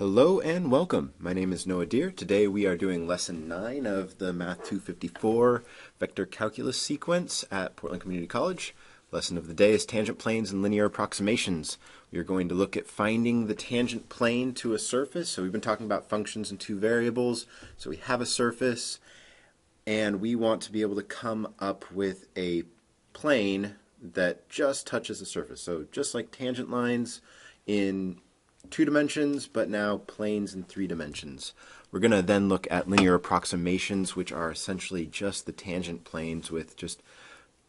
Hello and welcome. My name is Noah Deer. Today we are doing Lesson 9 of the Math 254 Vector Calculus sequence at Portland Community College. Lesson of the day is Tangent Planes and Linear Approximations. We are going to look at finding the tangent plane to a surface. So we've been talking about functions and two variables. So we have a surface and we want to be able to come up with a plane that just touches the surface. So just like tangent lines in 2 dimensions, but now planes in 3 dimensions. We're going to then look at linear approximations, which are essentially just the tangent planes with just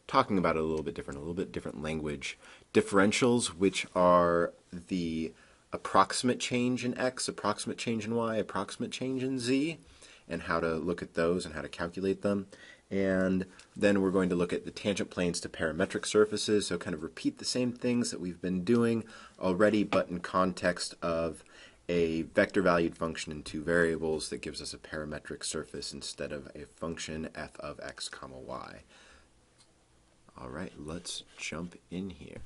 talking about it a little bit different language. Differentials, which are the approximate change in x, approximate change in y, approximate change in z, and how to look at those and how to calculate them. And then we're going to look at the tangent planes to parametric surfaces, so kind of repeat the same things that we've been doing already, but in context of a vector-valued function in 2 variables that gives us a parametric surface instead of a function f of x comma y. All right, let's jump in here.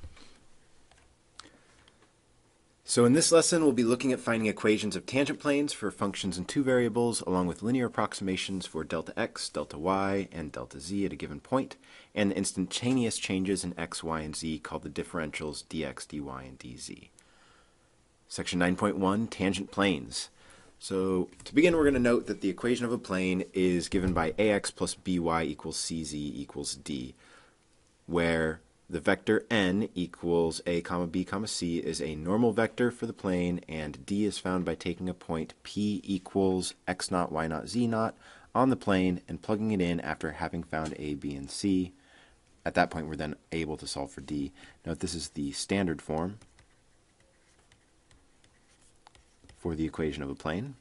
So in this lesson, we'll be looking at finding equations of tangent planes for functions in 2 variables, along with linear approximations for delta x, delta y, and delta z at a given point, and the instantaneous changes in x, y, and z called the differentials dx, dy, and dz. Section 9.1, tangent planes. So to begin, we're going to note that the equation of a plane is given by ax plus by equals cz equals d, where the vector n equals a comma b comma c is a normal vector for the plane, and d is found by taking a point p equals x naught, y naught, z naught on the plane and plugging it in after having found a, b, and c. At that point, we're then able to solve for d. Note this is the standard form for the equation of a plane.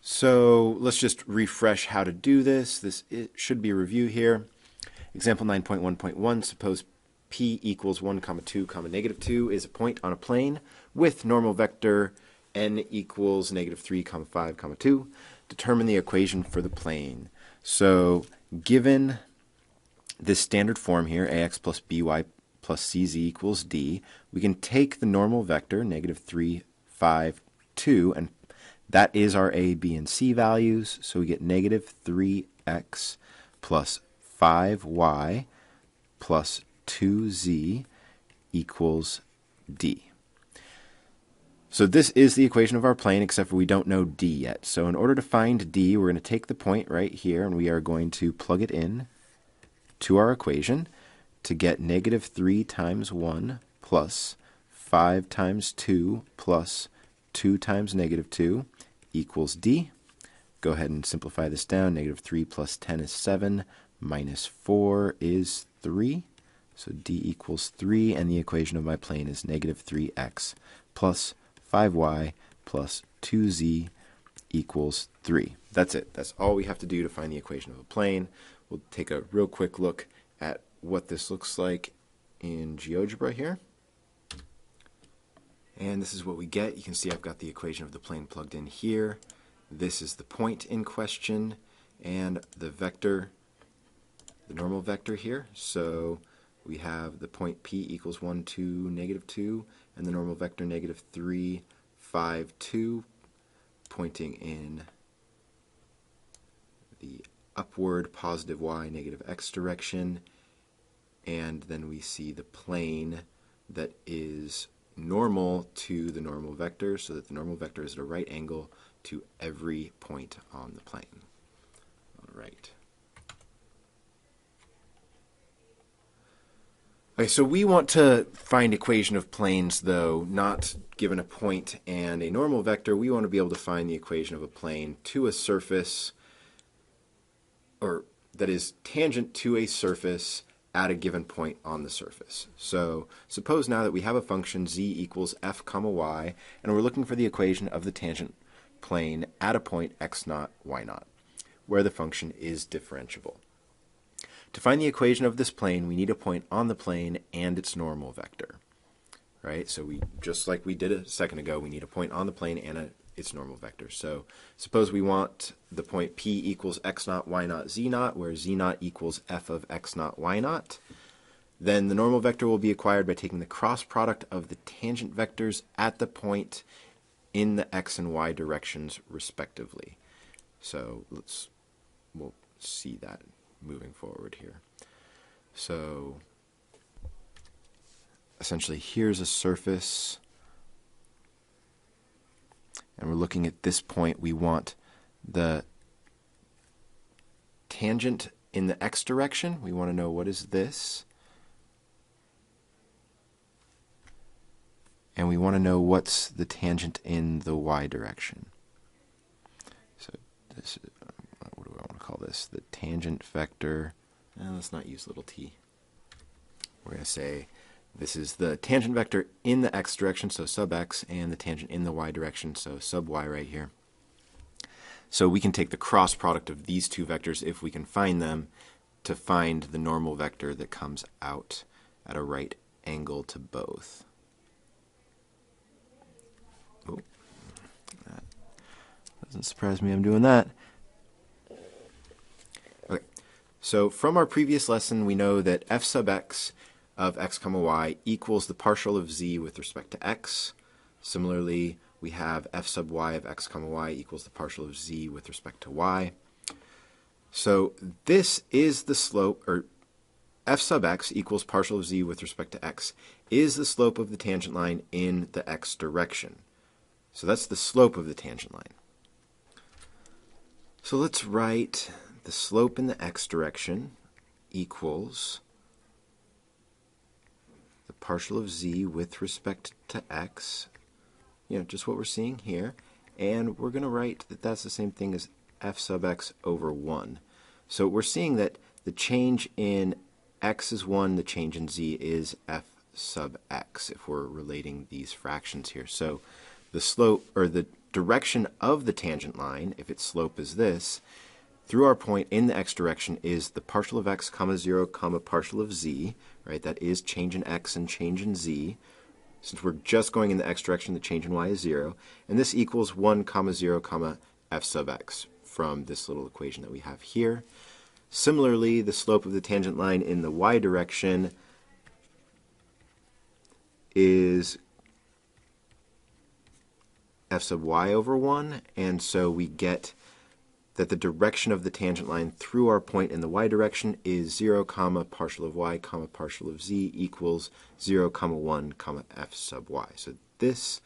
So let's just refresh how to do this. It should be a review here. Example 9.1.1, suppose p equals 1, 2, negative 2 is a point on a plane with normal vector n equals negative 3, 5, 2. Determine the equation for the plane. So given this standard form here, ax plus by plus cz equals d, we can take the normal vector, negative 3, 5, 2, and that is our a, b, and c values, so we get negative 3x plus 5y plus 2z equals d. So this is the equation of our plane, except for we don't know d yet. So in order to find d, we're going to take the point right here, and we are going to plug it in to our equation to get negative 3 times 1 plus 5 times 2 plus 2 times negative 2 equals d. Go ahead and simplify this down. Negative 3 plus 10 is 7, minus 4 is 3. So d equals 3, and the equation of my plane is negative 3x plus 5y plus 2z equals 3. That's it. That's all we have to do to find the equation of a plane. We'll take a real quick look at what this looks like in GeoGebra here. And this is what we get. You can see I've got the equation of the plane plugged in here. This is the point in question and the vector, the normal vector here. So we have the point p equals 1, 2, negative 2, and the normal vector negative 3, 5, 2, pointing in the upward positive y, negative x direction. And then we see the plane that is normal to the normal vector, so that the normal vector is at a right angle to every point on the plane. All right. Okay, so we want to find equation of planes, though, not given a point and a normal vector. We want to be able to find the equation of a plane to a surface, or that is tangent to a surface at a given point on the surface. So suppose now that we have a function z equals f comma y, and we're looking for the equation of the tangent plane at a point x naught, y naught, where the function is differentiable. To find the equation of this plane, we need a point on the plane and its normal vector. Right? So we, just like we did a second ago, we need a point on the plane and its normal vector. So suppose we want the point P equals x naught, y naught, z naught, where z naught equals f of x naught, y naught. Then the normal vector will be acquired by taking the cross product of the tangent vectors at the point in the x and y directions respectively. So we'll see that moving forward here. So essentially here's a surface, and we're looking at this point. We want the tangent in the x direction. We want to know what is this. And we want to know what's the tangent in the y direction. So this is, what do I want to call this? The tangent vector. Let's not use little t. We're going to say this is the tangent vector in the x direction, so sub x, and the tangent in the y direction, so sub y right here. So we can take the cross product of these two vectors, if we can find them, to find the normal vector that comes out at a right angle to both. Oh, that doesn't surprise me I'm doing that. Okay, so from our previous lesson, we know that f sub x of x comma y equals the partial of z with respect to x. Similarly, we have f sub y of x comma y equals the partial of z with respect to y. So this is the slope, or f sub x equals partial of z with respect to x is the slope of the tangent line in the x direction. So that's the slope of the tangent line. So let's write the slope in the x direction equals the partial of z with respect to x, just what we're seeing here, and we're going to write that that's the same thing as f sub x over 1. So we're seeing that the change in x is 1, the change in z is f sub x, if we're relating these fractions here. So the slope, or the direction of the tangent line, if its slope is this, through our point in the x direction is the partial of x comma 0 comma partial of z, right? That is change in x and change in z. Since we're just going in the x direction, the change in y is 0. And this equals 1 comma 0 comma f sub x from this little equation that we have here. Similarly, the slope of the tangent line in the y direction is f sub y over 1, and so we get that the direction of the tangent line through our point in the y direction is 0 comma partial of y comma partial of z equals 0 comma 1 comma f sub y. So this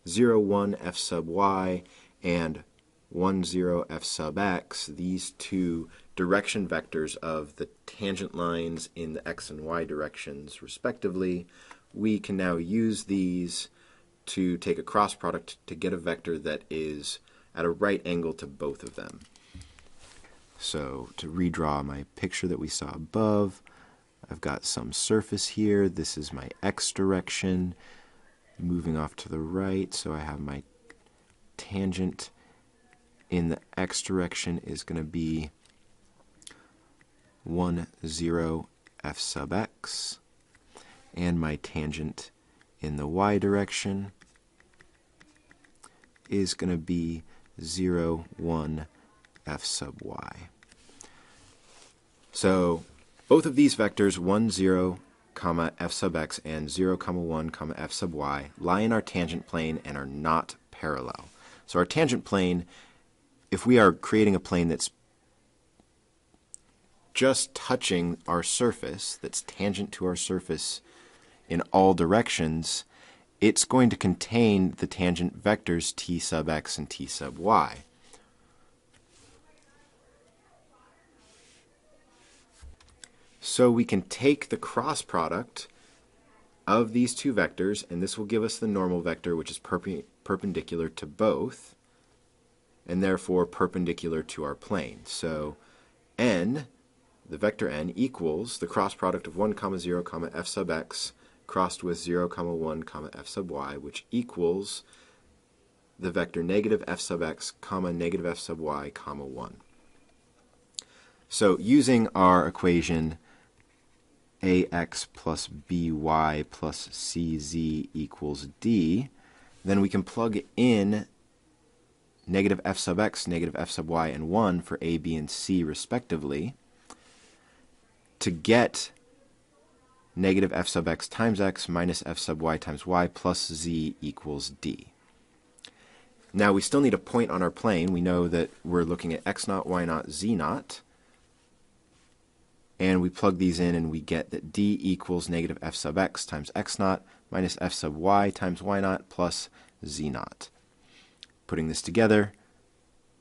0 1 f sub y and 1 0 f sub x, these two direction vectors of the tangent lines in the x and y directions respectively, we can now use these to take a cross product to get a vector that is at a right angle to both of them. So to redraw my picture that we saw above, I've got some surface here. This is my x direction moving off to the right, so I have my tangent in the x direction is going to be 1 0 f sub x, and my tangent in the y direction is going to be 0 1 f sub y. So both of these vectors, 1 0 comma f sub x and 0 comma 1 comma f sub y, lie in our tangent plane and are not parallel. So our tangent plane, if we are creating a plane that's just touching our surface, that's tangent to our surface in all directions, it's going to contain the tangent vectors t sub x and t sub y. So we can take the cross product of these two vectors, and this will give us the normal vector, which is perpendicular to both, and therefore perpendicular to our plane. So n, the vector n, equals the cross product of 1 comma 0 comma f sub x crossed with 0 comma 1 comma f sub y, which equals the vector negative f sub x comma negative f sub y comma 1. So using our equation ax plus by plus cz equals d, then we can plug in negative f sub x, negative f sub y, and 1 for a, b, and c respectively to get negative f sub x times x minus f sub y times y plus z equals d. Now we still need a point on our plane. We know that we're looking at x naught, y naught, z naught. And we plug these in and we get that d equals negative f sub x times x naught minus f sub y times y naught plus z naught. Putting this together,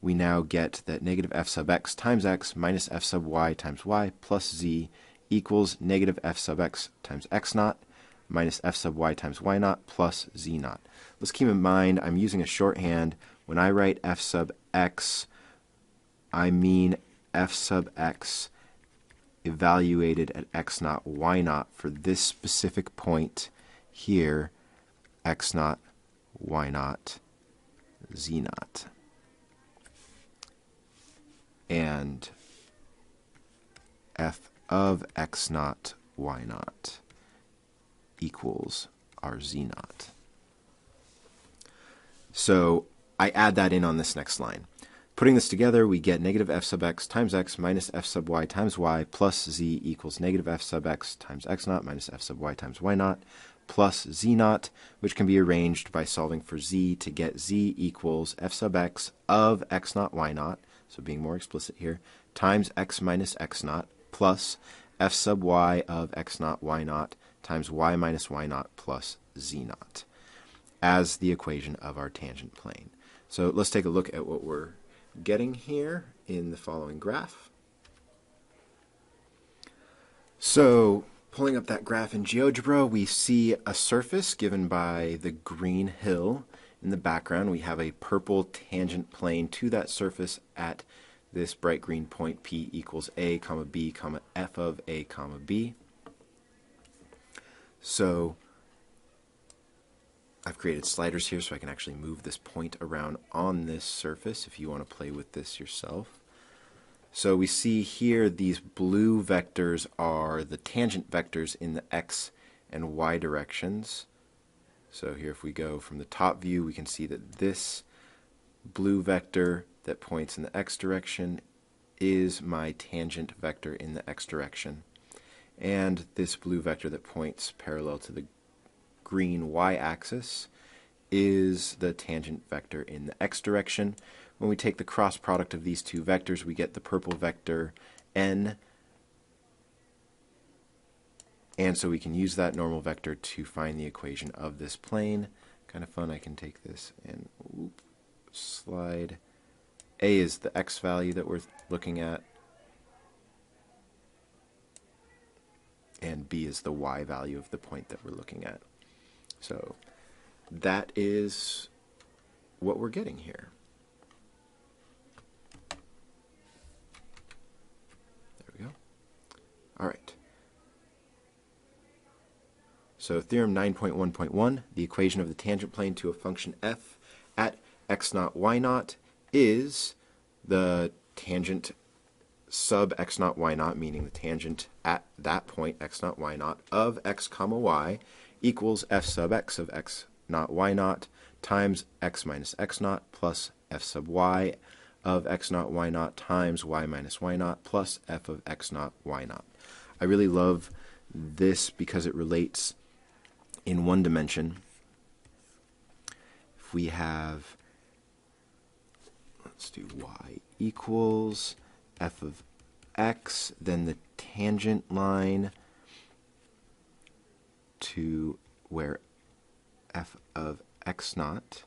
we now get that negative f sub x times x minus f sub y times y plus z equals negative f sub x times x naught minus f sub y times y naught plus z naught. Let's keep in mind I'm using a shorthand. When I write f sub x, I mean f sub x evaluated at x naught, y naught for this specific point here, x naught, y naught, z naught. And f of x naught, y naught equals our z naught. So I add that in on this next line. Putting this together, we get negative f sub x times x minus f sub y times y plus z equals negative f sub x times x naught minus f sub y times y naught plus z naught, which can be arranged by solving for z to get z equals f sub x of x naught, y naught, so being more explicit here, times x minus x naught plus f sub y of x naught, y naught times y minus y naught plus z naught as the equation of our tangent plane. So let's take a look at what we're getting here in the following graph. So pulling up that graph in GeoGebra, we see a surface given by the green hill. In the background, we have a purple tangent plane to that surface at this bright green point P equals A, comma B, comma F of A, comma B. So I've created sliders here so I can actually move this point around on this surface if you want to play with this yourself. So we see here these blue vectors are the tangent vectors in the x and y directions. So here if we go from the top view, we can see that this blue vector that points in the x direction is my tangent vector in the x direction. And this blue vector that points parallel to the green y-axis is the tangent vector in the x direction. When we take the cross product of these two vectors, we get the purple vector n. And so we can use that normal vector to find the equation of this plane. Kind of fun. I can take this and slide. A is the x value that we're looking at, and b is the y value of the point that we're looking at. So that is what we're getting here. There we go. All right. So Theorem 9.1.1, the equation of the tangent plane to a function f at x naught, y naught is the tangent sub x naught, y naught, meaning the tangent at that point, x naught, y naught, of x comma y equals f sub x of x naught, y naught times x minus x naught plus f sub y of x naught, y naught times y minus y naught plus f of x naught, y naught. I really love this because it relates in one dimension. If we have, let's do y equals f of x, then the tangent line to where f of x naught,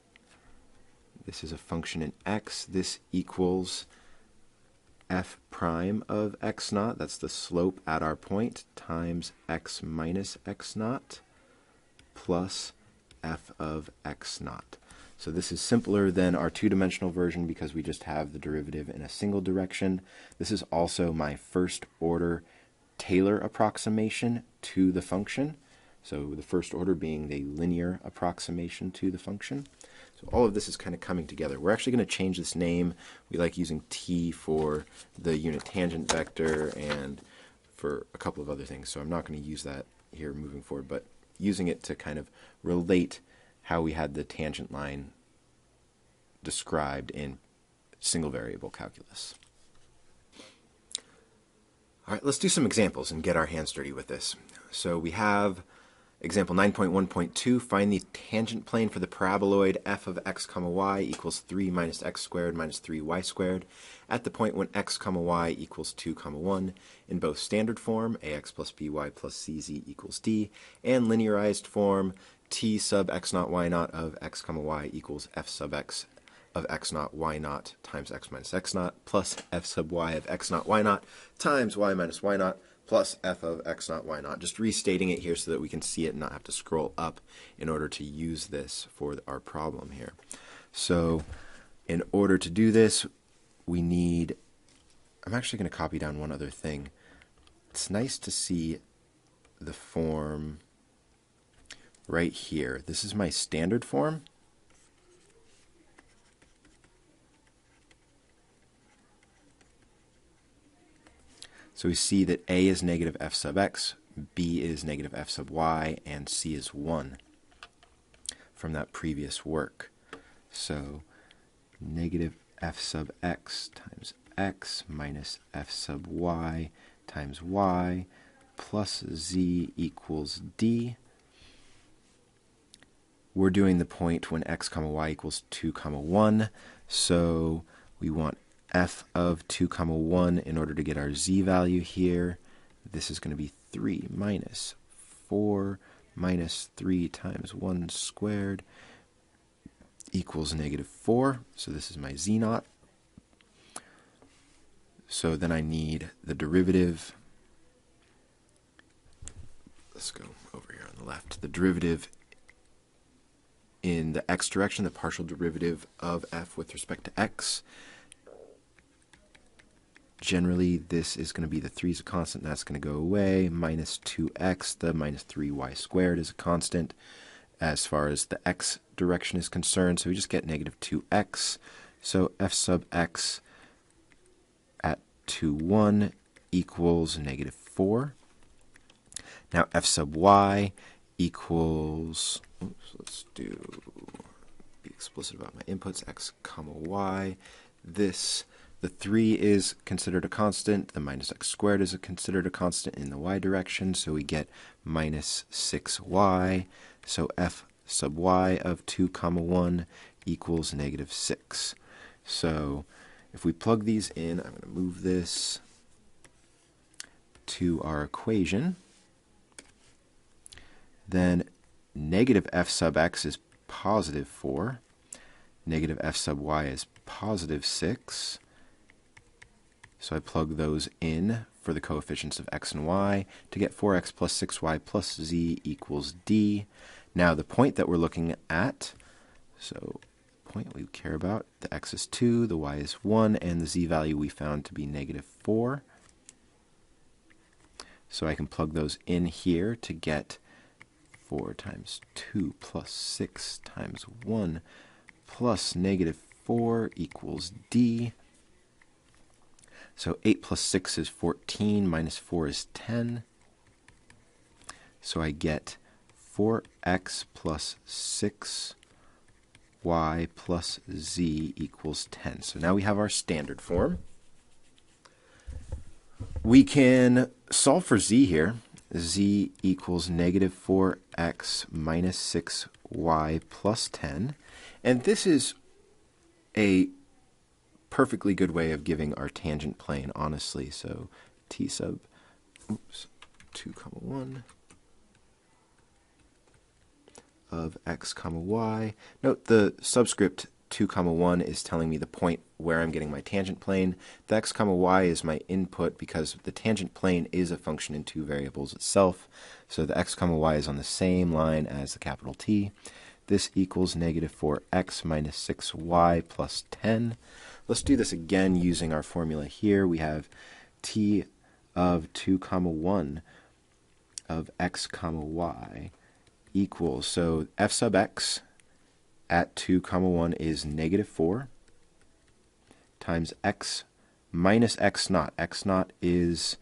this is a function in x, this equals f prime of x naught, that's the slope at our point, times x minus x naught plus f of x naught. So this is simpler than our two-dimensional version because we just have the derivative in a single direction. This is also my first order Taylor approximation to the function. So the first order being the linear approximation to the function. So all of this is kind of coming together. We're actually going to change this name. We like using t for the unit tangent vector and for a couple of other things. So I'm not going to use that here moving forward, but using it to kind of relate how we had the tangent line described in single variable calculus. All right, let's do some examples and get our hands dirty with this. So we have example 9.1.2, find the tangent plane for the paraboloid f of x comma y equals 3 minus x squared minus 3y squared at the point when x comma y equals 2 comma 1 in both standard form, ax plus by plus cz equals d, and linearized form, t sub x naught y naught of x comma y equals f sub x of x naught y naught times x minus x naught plus f sub y of x naught y naught times y minus y naught plus f of x naught y naught. Just restating it here so that we can see it and not have to scroll up in order to use this for our problem here. So in order to do this, we need, I'm actually going to copy down one other thing. It's nice to see the form right here. This is my standard form. So we see that a is negative f sub x, b is negative f sub y, and c is 1 from that previous work. So negative f sub x times x minus f sub y times y plus z equals d. We're doing the point when x comma y equals 2 comma 1, so we want f of 2 comma 1 in order to get our z value here. This is going to be 3 minus 4 minus 3 times 1 squared equals negative 4. So this is my z naught. So then I need the derivative. Let's go over here on the left. The derivative in the x direction, the partial derivative of f with respect to x. Generally, this is going to be the 3 is a constant, that's going to go away. Minus 2x, the minus 3y squared is a constant as far as the x direction is concerned. So we just get negative 2x. So f sub x at 2, 1 equals negative 4. Now f sub y equals, let's be explicit about my inputs, x comma y. The 3 is considered a constant, the minus x squared is considered a constant in the y direction, so we get minus 6y. So f sub y of 2 comma 1 equals negative 6. So if we plug these in, I'm going to move this to our equation. Then negative f sub x is positive 4. Negative f sub y is positive 6. So I plug those in for the coefficients of x and y to get 4x plus 6y plus z equals d. Now the point that we're looking at, so point we care about, the x is 2, the y is 1, and the z value we found to be negative 4. So I can plug those in here to get 4 times 2 plus 6 times 1 plus negative 4 equals d. So 8 plus 6 is 14, minus 4 is 10. So I get 4x plus 6y plus z equals 10. So now we have our standard form. We can solve for z here. Z equals negative 4x minus 6y plus 10. And this is a perfectly good way of giving our tangent plane, honestly. So t sub 2 comma 1 of x comma y. Note the subscript 2 comma 1 is telling me the point where I'm getting my tangent plane. The x comma y is my input because the tangent plane is a function in 2 variables itself. So the x comma y is on the same line as the capital T. This equals negative 4x minus 6y plus 10. Let's do this again using our formula here. We have t of 2 comma 1 of x comma y equals, so f sub x at 2 comma 1 is negative 4 times x minus x naught. X naught is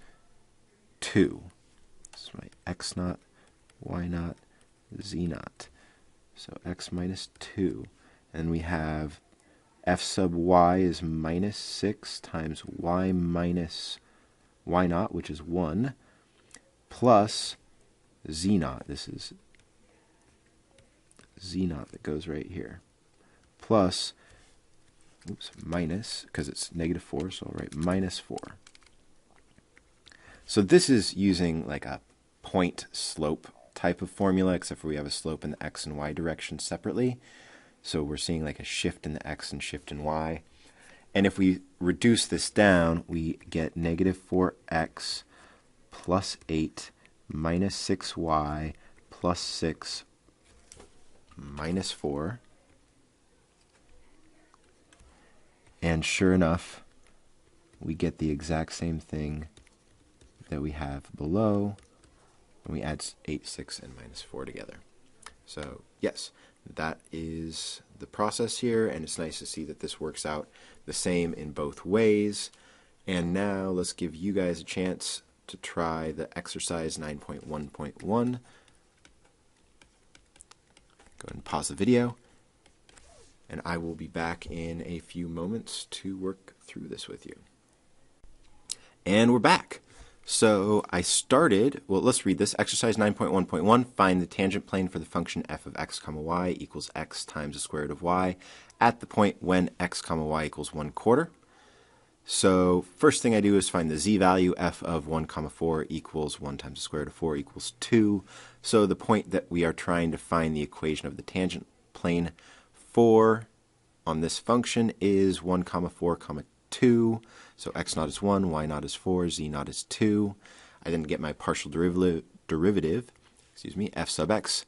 2. This is my x naught, y naught, z naught. So x minus 2. And we have f sub y is minus 6 times y minus y naught, which is 1, plus z naught. This is z naught that goes right here. Plus, minus, because it's negative 4, so I'll write minus 4. So this is using like a point slope type of formula, except for we have a slope in the x and y direction separately. So we're seeing like a shift in the x and shift in y. And if we reduce this down, we get negative 4x plus 8 minus 6y plus 6 minus 4. And sure enough, we get the exact same thing that we have below when we add 8, 6, and minus 4 together. So yes, that is the process here, and it's nice to see that this works out the same in both ways. And now let's give you guys a chance to try the exercise 9.1.1. Go ahead and pause the video, and I will be back in a few moments to work through this with you. And we're back. So I started, well, let's read this. Exercise 9.1.1, find the tangent plane for the function f of x comma y equals x times the square root of y at the point when x comma y equals 1/4. So first thing I do is find the z value. F of 1 comma 4 equals 1 times the square root of 4 equals 2. So the point that we are trying to find the equation of the tangent plane for on this function is 1 comma 4 comma 2. So x naught is 1, y naught is 4, z naught is 2. I then get my partial derivative, f sub x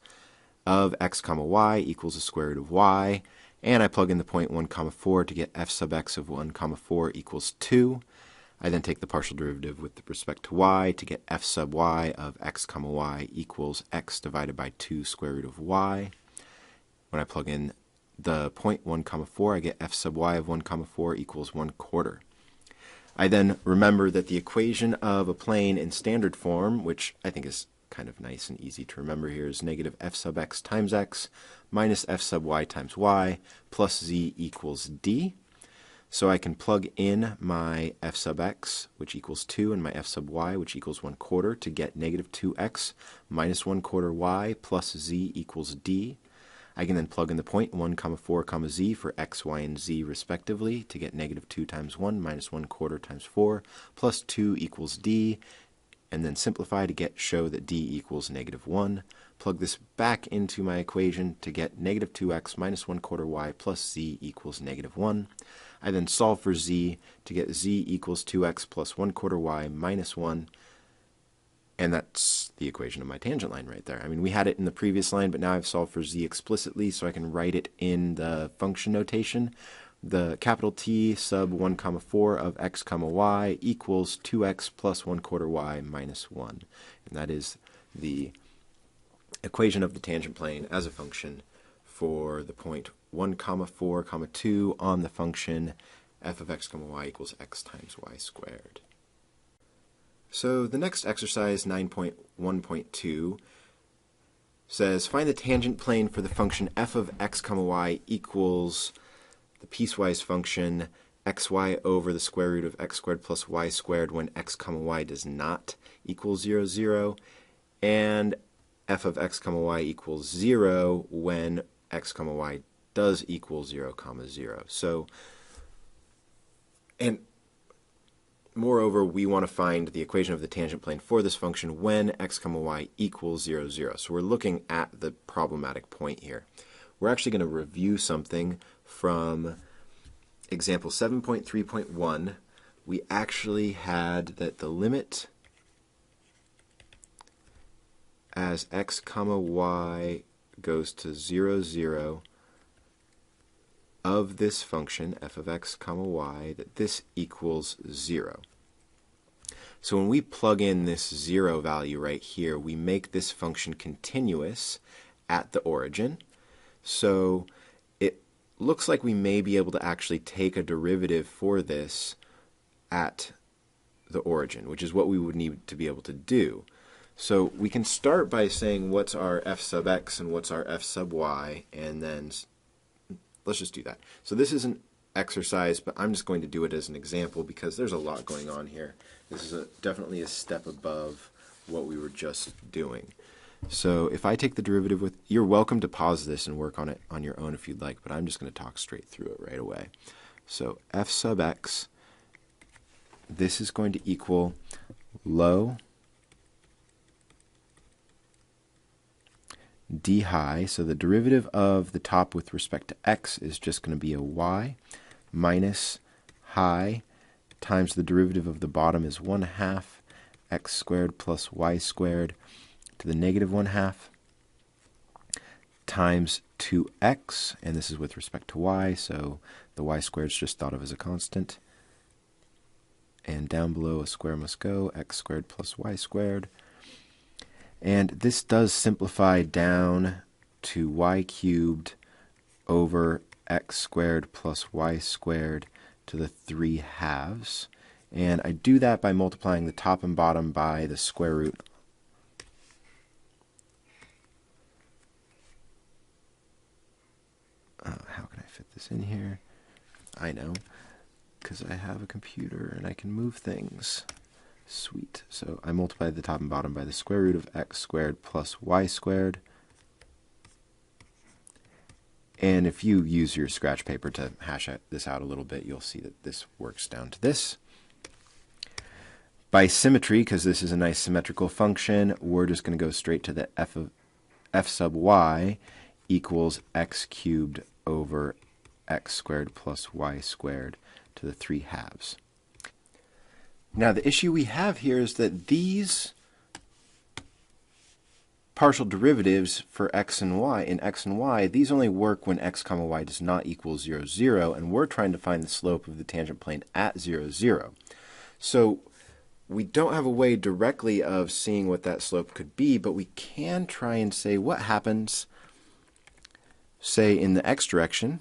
of x comma y equals the square root of y. And I plug in the point 1 comma 4 to get f sub x of 1 comma 4 equals 2. I then take the partial derivative with respect to y to get f sub y of x comma y equals x divided by 2 square root of y. When I plug in the point 1 comma 4, I get f sub y of 1 comma 4 equals 1/4. I then remember that the equation of a plane in standard form, which I think is kind of nice and easy to remember here, is negative f sub x times x minus f sub y times y plus z equals d. So I can plug in my f sub x, which equals 2, and my f sub y, which equals 1/4, to get negative 2x minus 1/4 y plus z equals d. I can then plug in the point 1 comma 4 comma z for x, y, and z respectively to get negative 2 times 1 minus 1/4 times 4 plus 2 equals d, and then simplify to show that d equals negative 1. Plug this back into my equation to get negative 2x minus 1/4 y plus z equals negative 1. I then solve for z to get z equals 2x plus 1/4 y minus 1. And that's the equation of my tangent line right there. I mean, we had it in the previous line, but now I've solved for z explicitly, so I can write it in the function notation. The capital T sub 1 comma 4 of x comma y equals 2x plus 1/4 y minus 1. And that is the equation of the tangent plane as a function for the point 1 comma 4 comma 2 on the function f of x comma y equals x times y squared. So the next exercise, 9.1.2, says find the tangent plane for the function f of x comma y equals the piecewise function xy over the square root of x squared plus y squared when x comma y does not equal 0, 0, and f of x comma y equals 0 when x comma y does equal 0, 0. So, and moreover, we want to find the equation of the tangent plane for this function when x comma y equals 0, 0. So we're looking at the problematic point here. We're actually going to review something from example 7.3.1. We actually had that the limit as x comma y goes to 0, 0 of this function, f of x comma y, that this equals 0. So when we plug in this 0 value right here, we make this function continuous at the origin. So it looks like we may be able to actually take a derivative for this at the origin, which is what we would need to be able to do. So we can start by saying what's our f sub x and what's our f sub y, and then let's just do that. So this is an exercise, but I'm just going to do it as an example because there's a lot going on here. This is definitely a step above what we were just doing. So if I take the derivative with, you're welcome to pause this and work on it on your own if you'd like, but I'm just going to talk straight through it right away. So f sub x, this is going to equal low d high, so the derivative of the top with respect to x is just going to be a y, minus high times the derivative of the bottom is 1/2 x squared plus y squared to the negative 1/2 times 2x, and this is with respect to y, so the y squared is just thought of as a constant. And down below a square must go, x squared plus y squared. And this does simplify down to y cubed over x squared plus y squared to the 3/2. And I do that by multiplying the top and bottom by the square root. How can I fit this in here? I know, because I have a computer and I can move things. Sweet. So I multiply the top and bottom by the square root of x squared plus y squared. And if you use your scratch paper to hash this out a little bit, you'll see that this works down to this. By symmetry, because this is a nice symmetrical function, we're just going to go straight to the f sub y equals x cubed over x squared plus y squared to the 3/2. Now the issue we have here is that these partial derivatives for x and y, in x and y, these only work when x comma y does not equal 0, 0, and we're trying to find the slope of the tangent plane at 0, 0. So we don't have a way directly of seeing what that slope could be, but we can try and say what happens, say, in the x direction.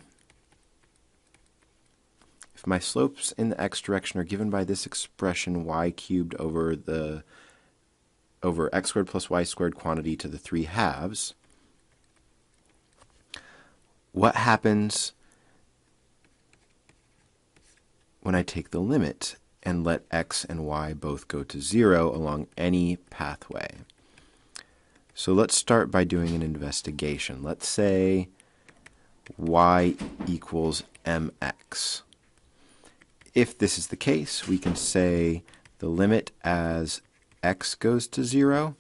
If my slopes in the x direction are given by this expression y cubed over x squared plus y squared quantity to the 3/2, what happens when I take the limit and let x and y both go to 0 along any pathway? So let's start by doing an investigation. Let's say y equals mx. If this is the case, we can say the limit as x goes to 0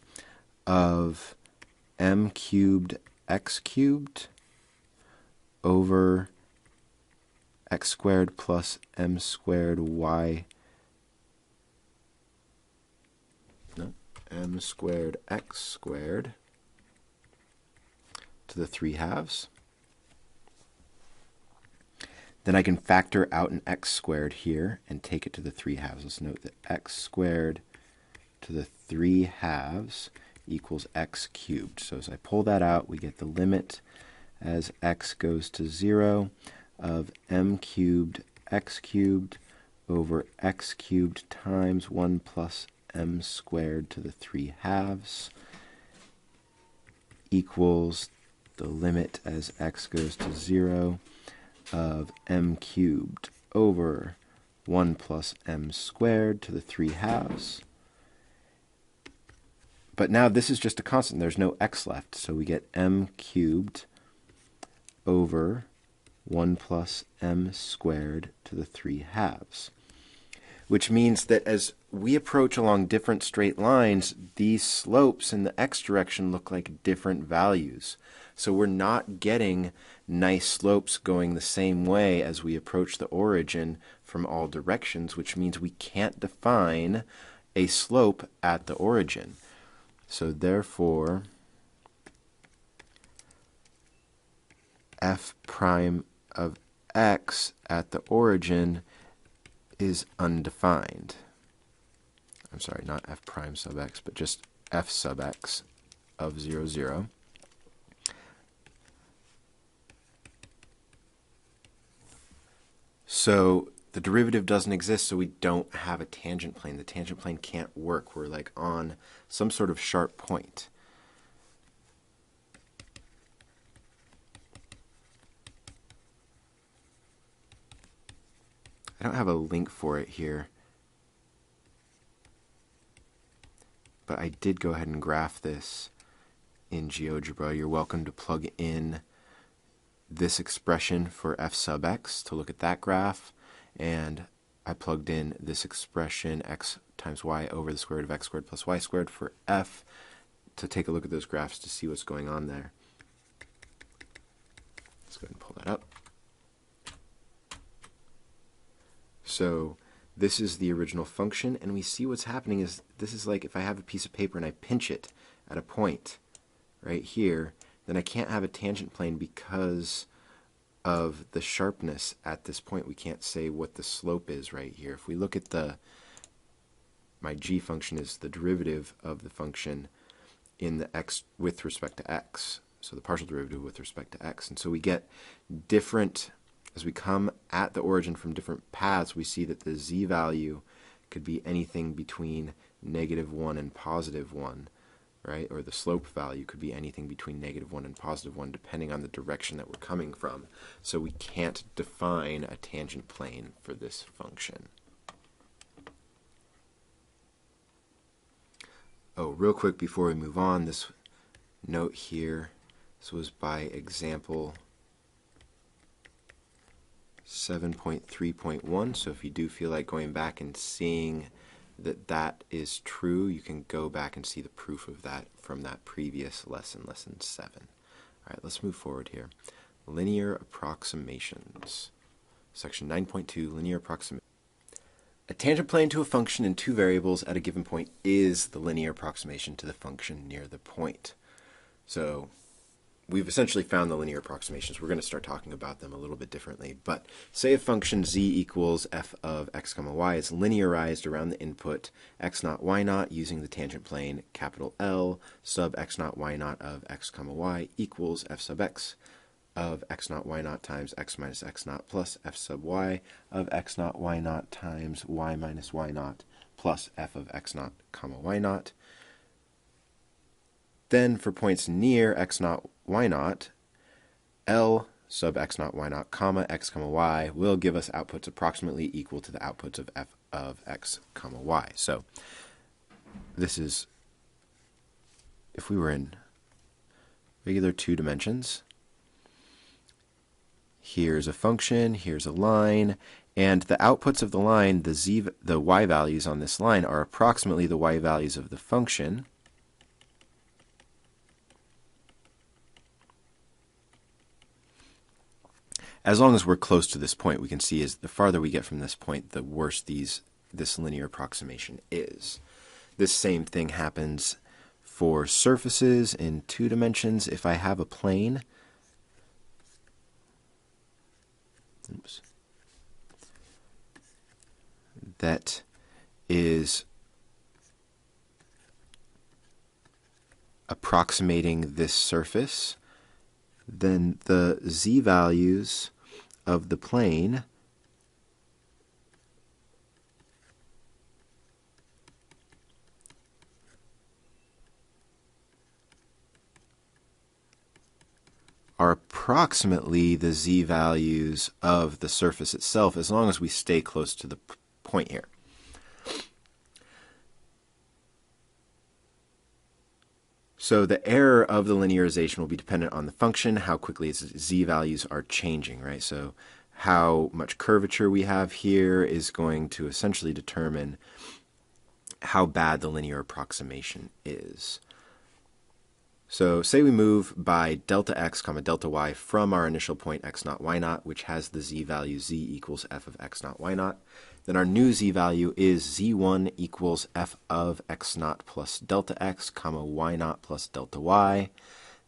of m cubed x cubed over x squared plus m squared y, m squared x squared to the 3/2. Then I can factor out an x squared here and take it to the 3/2. Let's note that x squared to the 3/2 equals x cubed. So as I pull that out, we get the limit as x goes to 0 of m cubed x cubed over x cubed times 1 plus m squared to the 3/2 equals the limit as x goes to 0 of m cubed over 1 plus m squared to the 3/2. But now this is just a constant. There's no x left. So we get m cubed over 1 plus m squared to the 3/2. Which means that as we approach along different straight lines, these slopes in the x direction look like different values. So we're not getting nice slopes going the same way as we approach the origin from all directions, which means we can't define a slope at the origin. So therefore, f prime of x at the origin is undefined. I'm sorry, not f prime sub x, but just f sub x of 0, 0. So the derivative doesn't exist, so we don't have a tangent plane. The tangent plane can't work. We're like on some sort of sharp point. I don't have a link for it here, but I did go ahead and graph this in GeoGebra. You're welcome to plug in this expression for f sub x to look at that graph, and I plugged in this expression x times y over the square root of x squared plus y squared for f to take a look at those graphs to see what's going on there. Let's go ahead and pull that up. So this is the original function, and we see what's happening is this is like if I have a piece of paper and I pinch it at a point right here, then I can't have a tangent plane because of the sharpness at this point. We can't say what the slope is right here. If we look at my g function is the derivative of the function in the x with respect to x, so the partial derivative with respect to x. And so we get different, as we come at the origin from different paths, we see that the z value could be anything between -1 and +1, right? Or the slope value could be anything between -1 and +1 depending on the direction that we're coming from. So we can't define a tangent plane for this function. Oh, real quick before we move on, this note here, this was by example 7.3.1, so if you do feel like going back and seeing that that is true, you can go back and see the proof of that from that previous lesson, lesson 7. All right, let's move forward here. Linear approximations. Section 9.2, linear approximation. A tangent plane to a function in two variables at a given point is the linear approximation to the function near the point. So we've essentially found the linear approximations. We're going to start talking about them a little bit differently. But say a function z equals f of x comma y is linearized around the input x naught y naught using the tangent plane capital L sub x naught y naught of x comma y equals f sub x of x naught y naught times x minus x naught plus f sub y of x naught y naught times y minus y naught plus f of x naught comma y naught. Then for points near x naught y naught, L sub x naught y naught comma x comma y will give us outputs approximately equal to the outputs of f of x comma y. So this is, if we were in regular 2 dimensions, here's a function, here's a line, and the outputs of the line, the y values on this line are approximately the y values of the function. As long as we're close to this point, we can see as the farther we get from this point, the worse this linear approximation is. This same thing happens for surfaces in 2 dimensions. If I have a plane, that is approximating this surface, then the z values of the plane are approximately the z values of the surface itself, as long as we stay close to the point here. So the error of the linearization will be dependent on the function, how quickly its z values are changing, right? So how much curvature we have here is going to essentially determine how bad the linear approximation is. So say we move by delta x comma delta y from our initial point x naught y naught, which has the z value z equals f of x naught y naught. Then our new z value is z1 equals f of x naught plus delta x comma y naught plus delta y.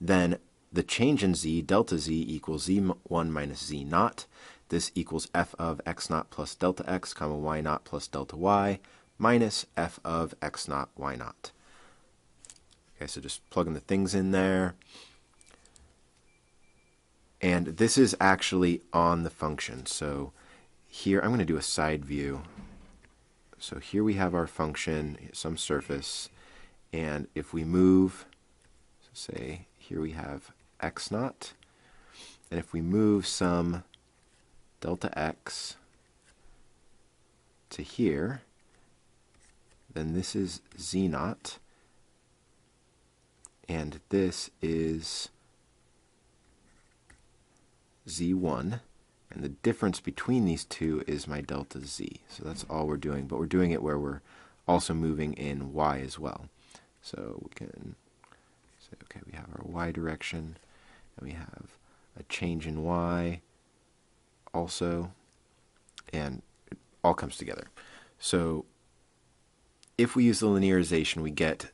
Then the change in z, delta z, equals z1 minus z naught. This equals f of x naught plus delta x comma y naught plus delta y minus f of x naught y naught. Okay, so just plugging the things in there. And this is actually on the function. So here, I'm going to do a side view. So here we have our function, some surface, and if we move, so say here we have x naught, and if we move some delta x, to here, then this is z0, and this is z1, and the difference between these two is my delta z. So that's all we're doing, but we're doing it where we're also moving in y as well. So we can say, okay, we have our y direction, and we have a change in y also, and it all comes together. So if we use the linearization, we get,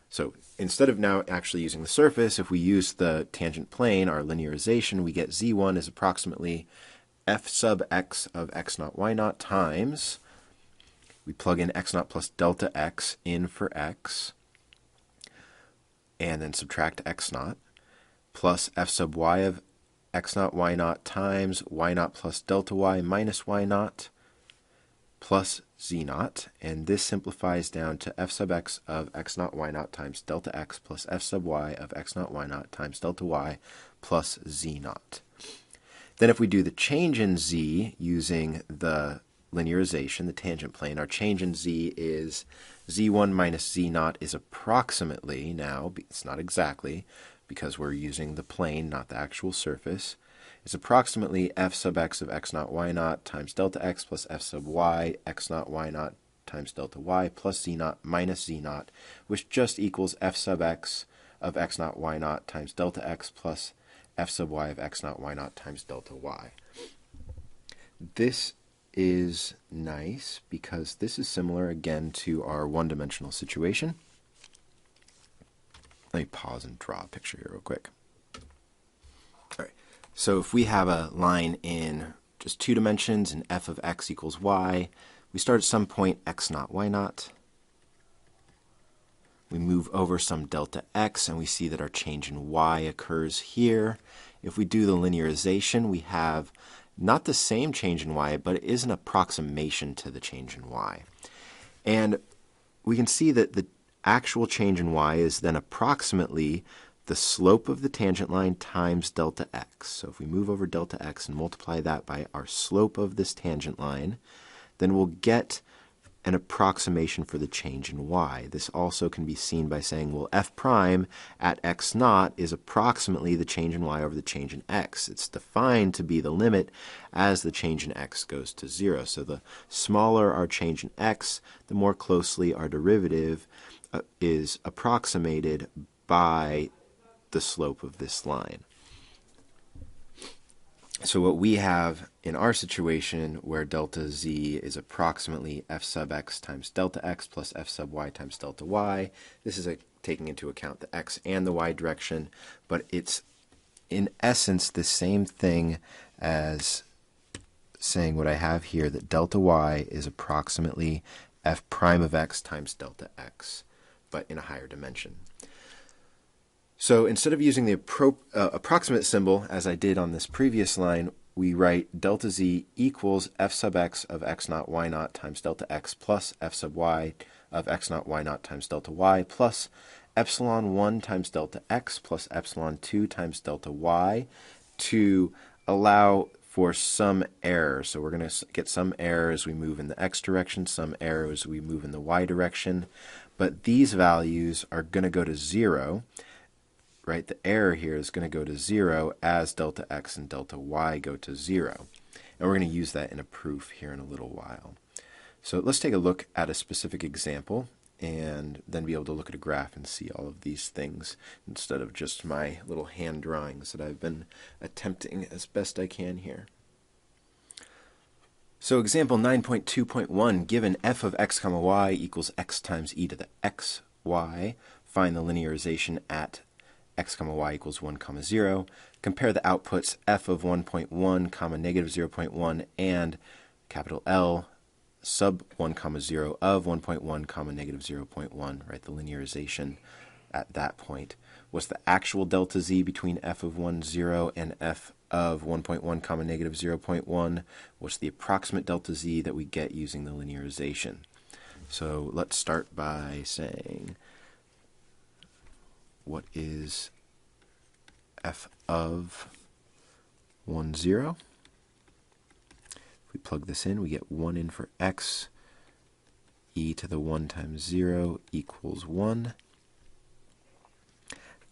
so instead of now actually using the surface, if we use the tangent plane, our linearization, we get z1 is approximately f sub x of x0, y0 times, we plug in x0 plus delta x in for x, and then subtract x0, plus f sub y of x0, y0 times y0 plus delta y minus y0, plus z0, and this simplifies down to f sub x of x0, y0 times delta x plus f sub y of x0, y0 times delta y plus z0. Then if we do the change in z using the linearization, the tangent plane, our change in z is z1 minus z0 is approximately, now it's not exactly because we're using the plane, not the actual surface, is approximately f sub x of x0, y0 times delta x plus f sub y, x0, y0 times delta y plus z0 minus z0, which just equals f sub x of x0, y0 times delta x plus f sub y of x0, y0 times delta y. This is nice because this is similar again to our one-dimensional situation. Let me pause and draw a picture here real quick. All right. So if we have a line in just 2 dimensions and f of x equals y, we start at some point x0, y0. We move over some delta x, and we see that our change in y occurs here. If we do the linearization, we have not the same change in y, but it is an approximation to the change in y. And we can see that the actual change in y is then approximately the slope of the tangent line times delta x. So if we move over delta x and multiply that by our slope of this tangent line, then we'll get an approximation for the change in y. This also can be seen by saying, well, f prime at x0 is approximately the change in y over the change in x. It's defined to be the limit as the change in x goes to 0. So the smaller our change in x, the more closely our derivative is approximated by the slope of this line. So what we have in our situation where delta z is approximately f sub x times delta x plus f sub y times delta y, this is taking into account the x and the y direction, but it's in essence the same thing as saying what I have here, that delta y is approximately f prime of x times delta x, but in a higher dimension. So instead of using the approximate symbol, as I did on this previous line, we write delta z equals f sub x of x0, y0 times delta x plus f sub y of x0, y0 times delta y plus epsilon 1 times delta x plus epsilon 2 times delta y to allow for some error. So we're going to get some error as we move in the x direction, some error as we move in the y direction, but these values are going to go to 0. Right, the error here is going to go to 0 as delta x and delta y go to 0. And we're going to use that in a proof here in a little while. So let's take a look at a specific example and then be able to look at a graph and see all of these things instead of just my little hand drawings that I've been attempting as best I can here. So example 9.2.1, given f of x comma y equals x times e to the xy, find the linearization at x comma y equals 1 comma 0. Compare the outputs f of 1.1 comma negative 0.1 and capital L sub 1 comma 0 of 1.1 comma negative 0.1, right? The linearization at that point. What's the actual delta z between f of 1, 0 and f of 1.1 comma negative 0.1? What's the approximate delta z that we get using the linearization? So let's start by saying, what is f of 1, 0? If we plug this in, we get 1 in for x, e to the 1 times 0 equals 1.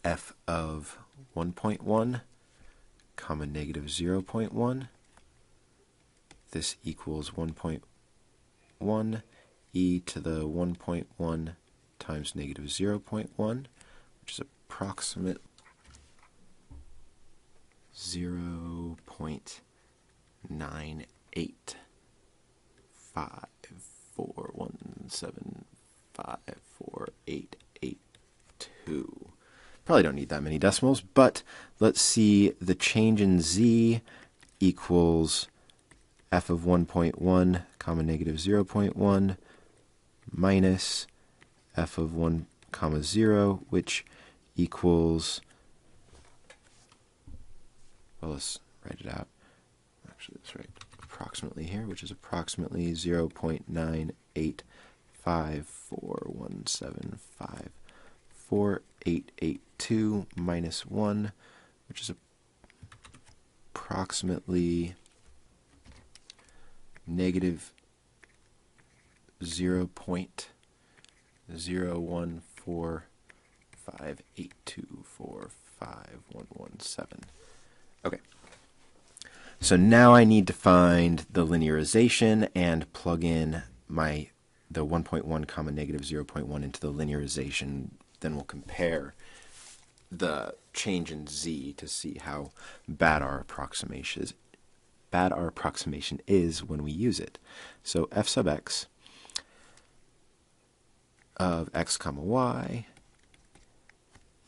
F of 1.1 comma negative 0.1. This equals 1.1 e to the 1.1 times negative 0.1, which is approximate 0.985417548882. Probably don't need that many decimals, but let's see the change in z equals f of 1.1 comma negative 0.1 minus f of 1 comma 0, which equals, well, let's write it out. Actually, let's write approximately here, which is approximately 0.98541754882 minus 1, which is approximately negative 0.01458245117. Okay. So now I need to find the linearization and plug in the 1.1 comma negative 0.1 into the linearization. Then we'll compare the change in z to see how bad our approximation is when we use it. So f sub x of x comma y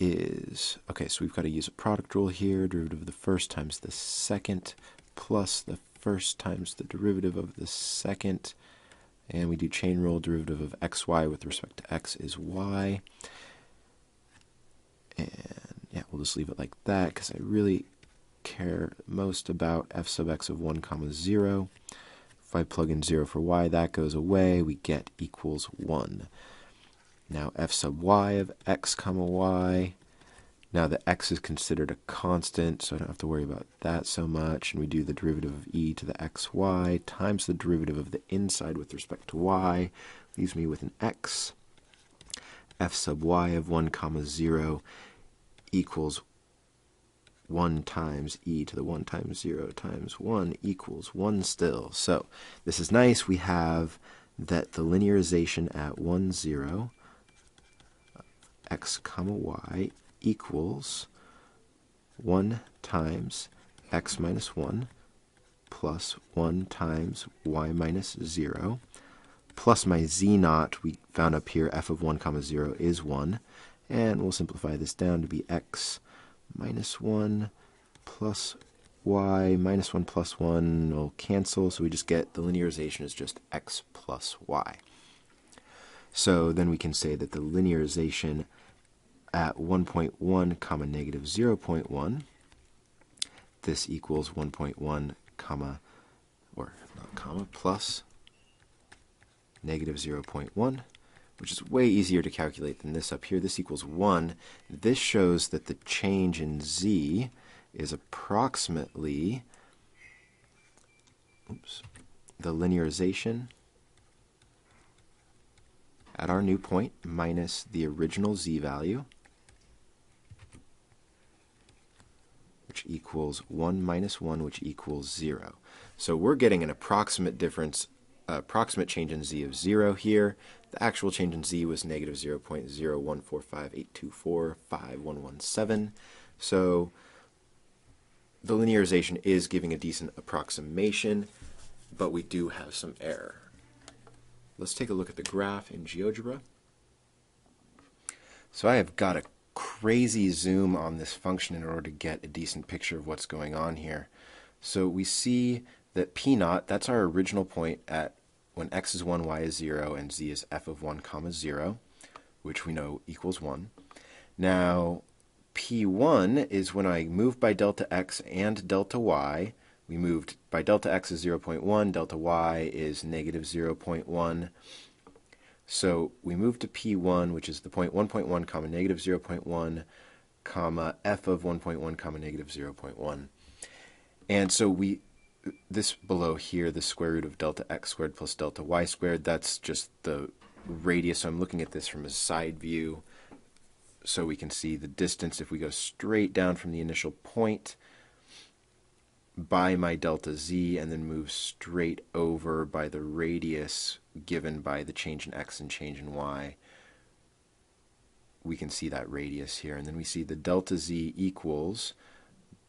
is, okay, so we've got to use a product rule here, derivative of the first times the second plus the first times the derivative of the second, and we do chain rule, derivative of xy with respect to x is y, and yeah, we'll just leave it like that because I really care most about f sub x of 1 comma 0. If I plug in 0 for y, that goes away, we get equals 1. Now f sub y of x comma y, now the x is considered a constant, so I don't have to worry about that so much, and we do the derivative of e to the xy times the derivative of the inside with respect to y, leaves me with an x. F sub y of 1 comma 0 equals 1 times e to the 1 times 0 times 1 equals 1 still. So this is nice. We have that the linearization at 1, 0, x comma y equals 1 times x minus 1 plus 1 times y minus 0 plus my z naught we found up here, f of 1 comma 0 is 1, and we'll simplify this down to be x minus 1 plus y minus 1 plus 1 will cancel, so we just get the linearization is just x plus y. So then we can say that the linearization at 1.1 comma negative 0.1, this equals 1.1 comma, or not comma, plus negative 0.1, which is way easier to calculate than this up here. This equals 1. This shows that the change in z is approximately, the linearization at our new point minus the original z value, which equals 1 minus 1, which equals 0. So we're getting an approximate difference, approximate change in z of 0 here. The actual change in z was negative 0.01458245117. So the linearization is giving a decent approximation, but we do have some error. Let's take a look at the graph in GeoGebra. So I have got a crazy zoom on this function in order to get a decent picture of what's going on here. So we see that p naught, that's our original point at when x is 1, y is 0, and z is f of 1 comma 0, which we know equals 1. Now p1 is when I move by delta x and delta y. We moved by delta x is 0.1, delta y is negative 0.1. So we move to p1, which is the point 1.1 comma negative 0.1 comma f of 1.1 comma negative 0.1. And so we this below here, the square root of delta x squared plus delta y squared, that's just the radius. So I'm looking at this from a side view so we can see the distance. If we go straight down from the initial point by my delta z and then move straight over by the radius given by the change in x and change in y, we can see that radius here. And then we see the delta z equals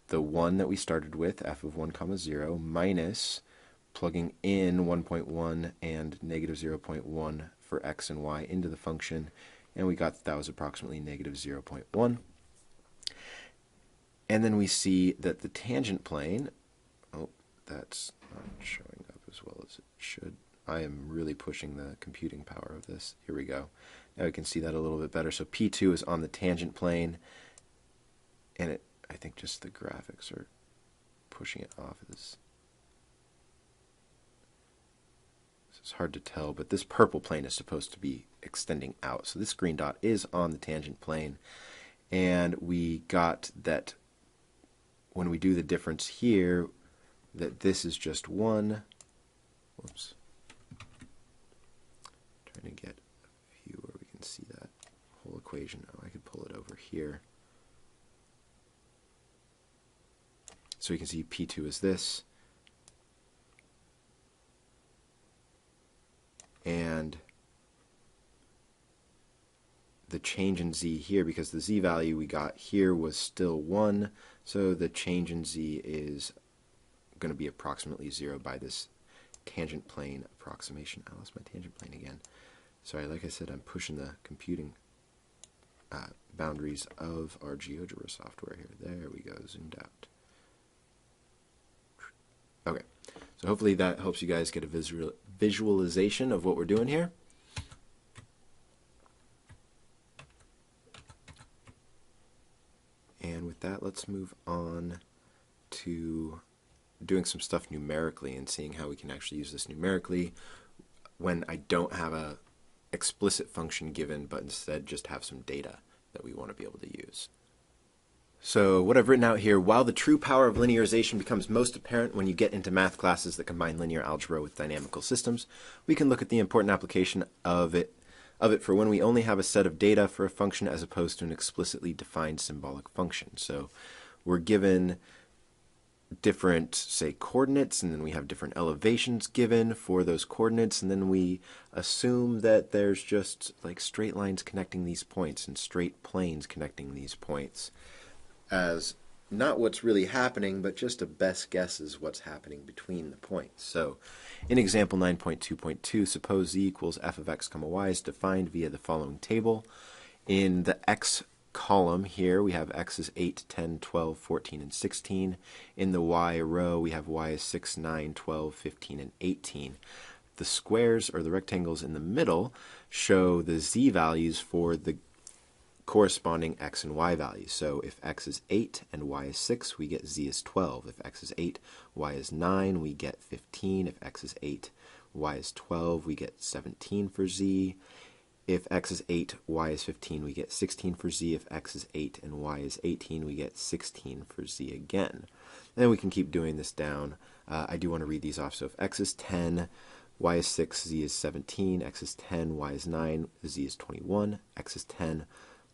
the 1 that we started with, f of 1 comma 0, minus plugging in 1.1 and negative 0.1 for x and y into the function, and we got that was approximately negative 0.1. And then we see that the tangent plane, oh, that's not showing up as well as it should. I am really pushing the computing power of this. Here we go. Now we can see that a little bit better. So P2 is on the tangent plane, and I think just the graphics are pushing it off. This is hard to tell, but this purple plane is supposed to be extending out. So this green dot is on the tangent plane, and we got that when we do the difference here, that this is just 1. Whoops. Trying to get a view where we can see that whole equation. Oh, I could pull it over here. So you can see P2 is this, and the change in z here, because the z value we got here was still 1, so the change in z is going to be approximately 0 by this tangent plane approximation. I lost my tangent plane again. Sorry, like I said, I'm pushing the computing boundaries of our GeoGebra software here. There we go, zoomed out. Okay, so hopefully that helps you guys get a visualization of what we're doing here. And with that, let's move on to doing some stuff numerically and seeing how we can actually use this numerically when I don't have a explicit function given, but instead just have some data that we want to be able to use. So what I've written out here, while the true power of linearization becomes most apparent when you get into math classes that combine linear algebra with dynamical systems, we can look at the important application of it for when we only have a set of data for a function as opposed to an explicitly defined symbolic function. So we're given different, say, coordinates, and then we have different elevations given for those coordinates, and then we assume that there's just like straight lines connecting these points and straight planes connecting these points as not what's really happening, but just a best guess is what's happening between the points. So in example 9.2.2, suppose z equals f of x comma y is defined via the following table. In the x column here, we have x is 8, 10, 12, 14, and 16. In the y row, we have y is 6, 9, 12, 15, and 18. The squares, or the rectangles in the middle, show the z values for the corresponding x and y values. So if x is 8 and y is 6, we get z is 12. If x is 8, y is 9, we get 15. If x is 8, y is 12, we get 17 for z. If x is 8, y is 15, we get 16 for z. If x is 8 and y is 18, we get 16 for z again. And then we can keep doing this down. I do want to read these off. So if x is 10, y is 6, z is 17. X is 10, y is 9, z is 21. X is 10,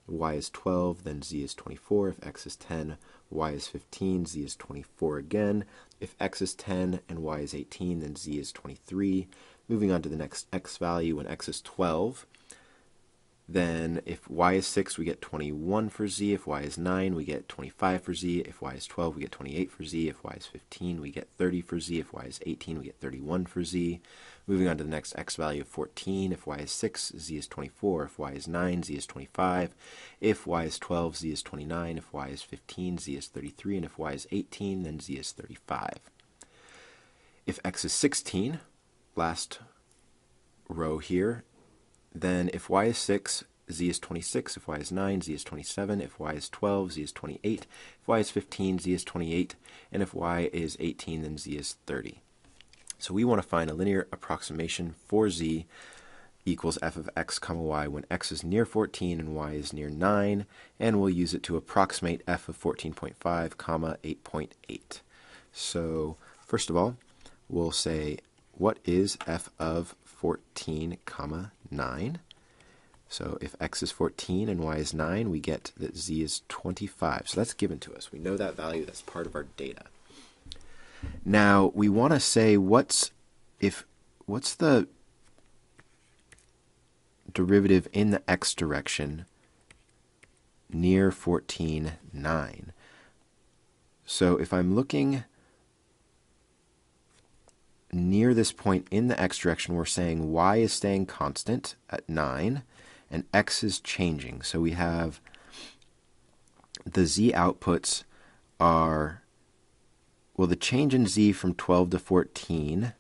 y is 12, then z is 24. If x is 10, y is 15, z is 24 again. If x is 10 and y is 18, then z is 23. Moving on to the next x value, when x is 12, then if y is 6, we get 21 for z. If y is 9, we get 25 for z. If y is 12, we get 28 for z. If y is 15, we get 30 for z. If y is 18, we get 31 for z. Moving on to the next x value of 14. If y is 6, z is 24. If y is 9, z is 25. If y is 12, z is 29. If y is 15, z is 33. And if y is 18, then z is 35. If x is 16, last row here, then if y is 6, z is 26. If y is 9, z is 27. If y is 12, z is 28. If y is 15, z is 28. And if y is 18, then z is 30. So we want to find a linear approximation for z equals f of x comma y when x is near 14 and y is near 9, and we'll use it to approximate f of 14.5 comma 8.8. So first of all, we'll say, what is f of 14 comma 9? So if x is 14 and y is 9, we get that z is 25. So that's given to us. We know that value. That's part of our data. Now, we want to say what's the derivative in the x direction near 14, 9. So if I'm looking near this point in the x direction, we're saying y is staying constant at 9, and x is changing. So we have the z outputs are, well, the change in z from 12 to 14.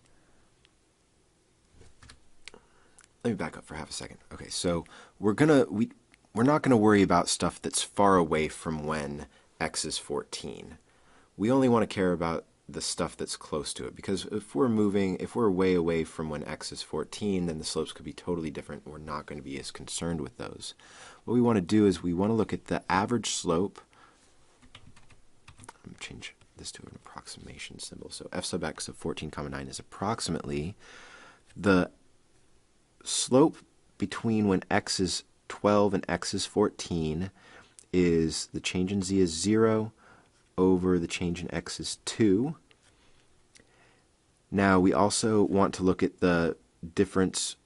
Let me back up for half a second. Okay, so we're not gonna worry about stuff that's far away from when x is 14. We only want to care about the stuff that's close to it, because if we're way away from when x is 14, then the slopes could be totally different. We're not going to be as concerned with those. What we want to do is we want to look at the average slope. I'm going to change this to an approximation symbol. So f sub x of 14 comma 9 is approximately the slope between when x is 12 and x is 14 is the change in z is 0 over the change in x is 2. Now we also want to look at the difference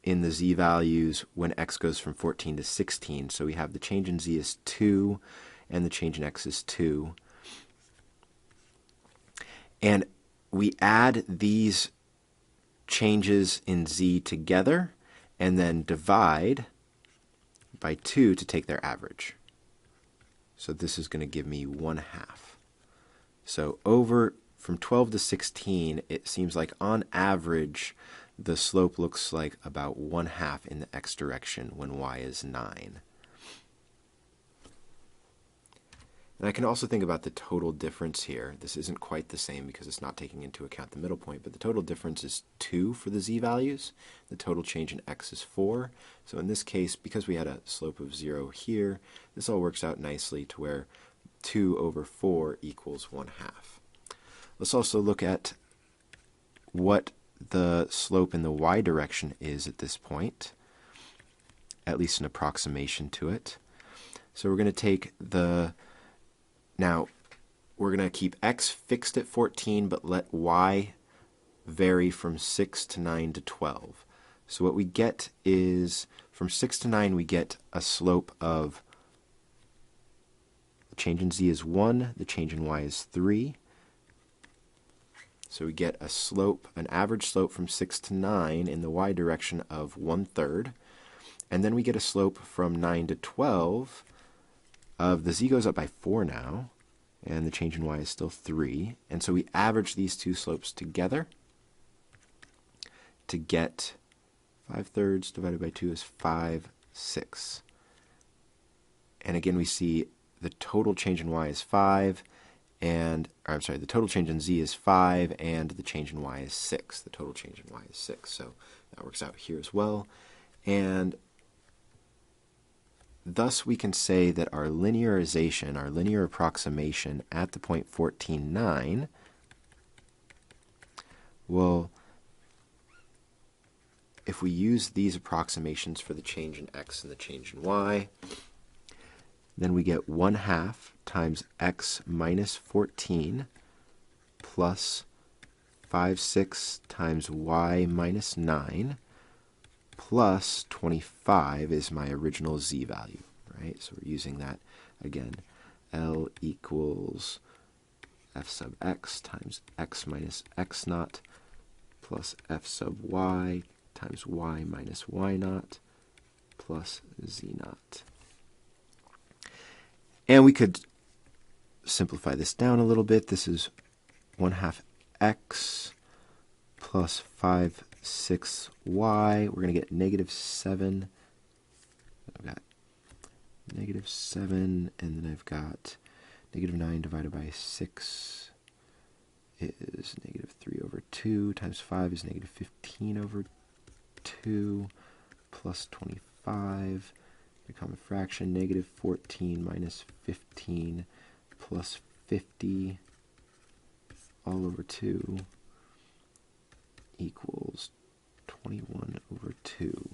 in the z values when x goes from 14 to 16. So we have the change in z is 2 and the change in x is 2. And we add these changes in z together and then divide by 2 to take their average. So this is going to give me 1/2. So over from 12 to 16, it seems like on average, the slope looks like about 1/2 in the x direction when y is 9. And I can also think about the total difference here. This isn't quite the same because it's not taking into account the middle point, but the total difference is 2 for the z values. The total change in x is 4. So in this case, because we had a slope of 0 here, this all works out nicely to where 2 over 4 equals 1/2. Let's also look at what the slope in the y direction is at this point, at least an approximation to it. So we're going to take now we're going to keep x fixed at 14, but let y vary from 6 to 9 to 12. So what we get is, from 6 to 9, we get a slope of, the change in z is 1, the change in y is 3. So we get a slope, an average slope from 6 to 9 in the y direction of 1/3. And then we get a slope from 9 to 12 of, the z goes up by 4 now, and the change in y is still 3. And so we average these two slopes together to get 5/3 divided by 2 is 5/6. And again, we see the total change in y is 5, the total change in z is 5, and the change in y is 6. The total change in y is 6. So that works out here as well. And thus we can say that our linearization, our linear approximation at the point 14, 9, will, if we use these approximations for the change in x and the change in y, then we get 1/2 times x minus 14 plus 5/6 times y minus 9 plus 25 is my original z value, right? So we're using that again. L equals f sub x times x minus x naught plus f sub y times y minus y naught plus z naught. And we could simplify this down a little bit. This is 1/2 x plus 5/6y. We're going to get -7. I've got -7, and then I've got -9 divided by 6 is -3/2 times 5 is -15/2 plus 25. The common fraction, -14 minus 15 plus 50 all over 2 equals 21 over 2.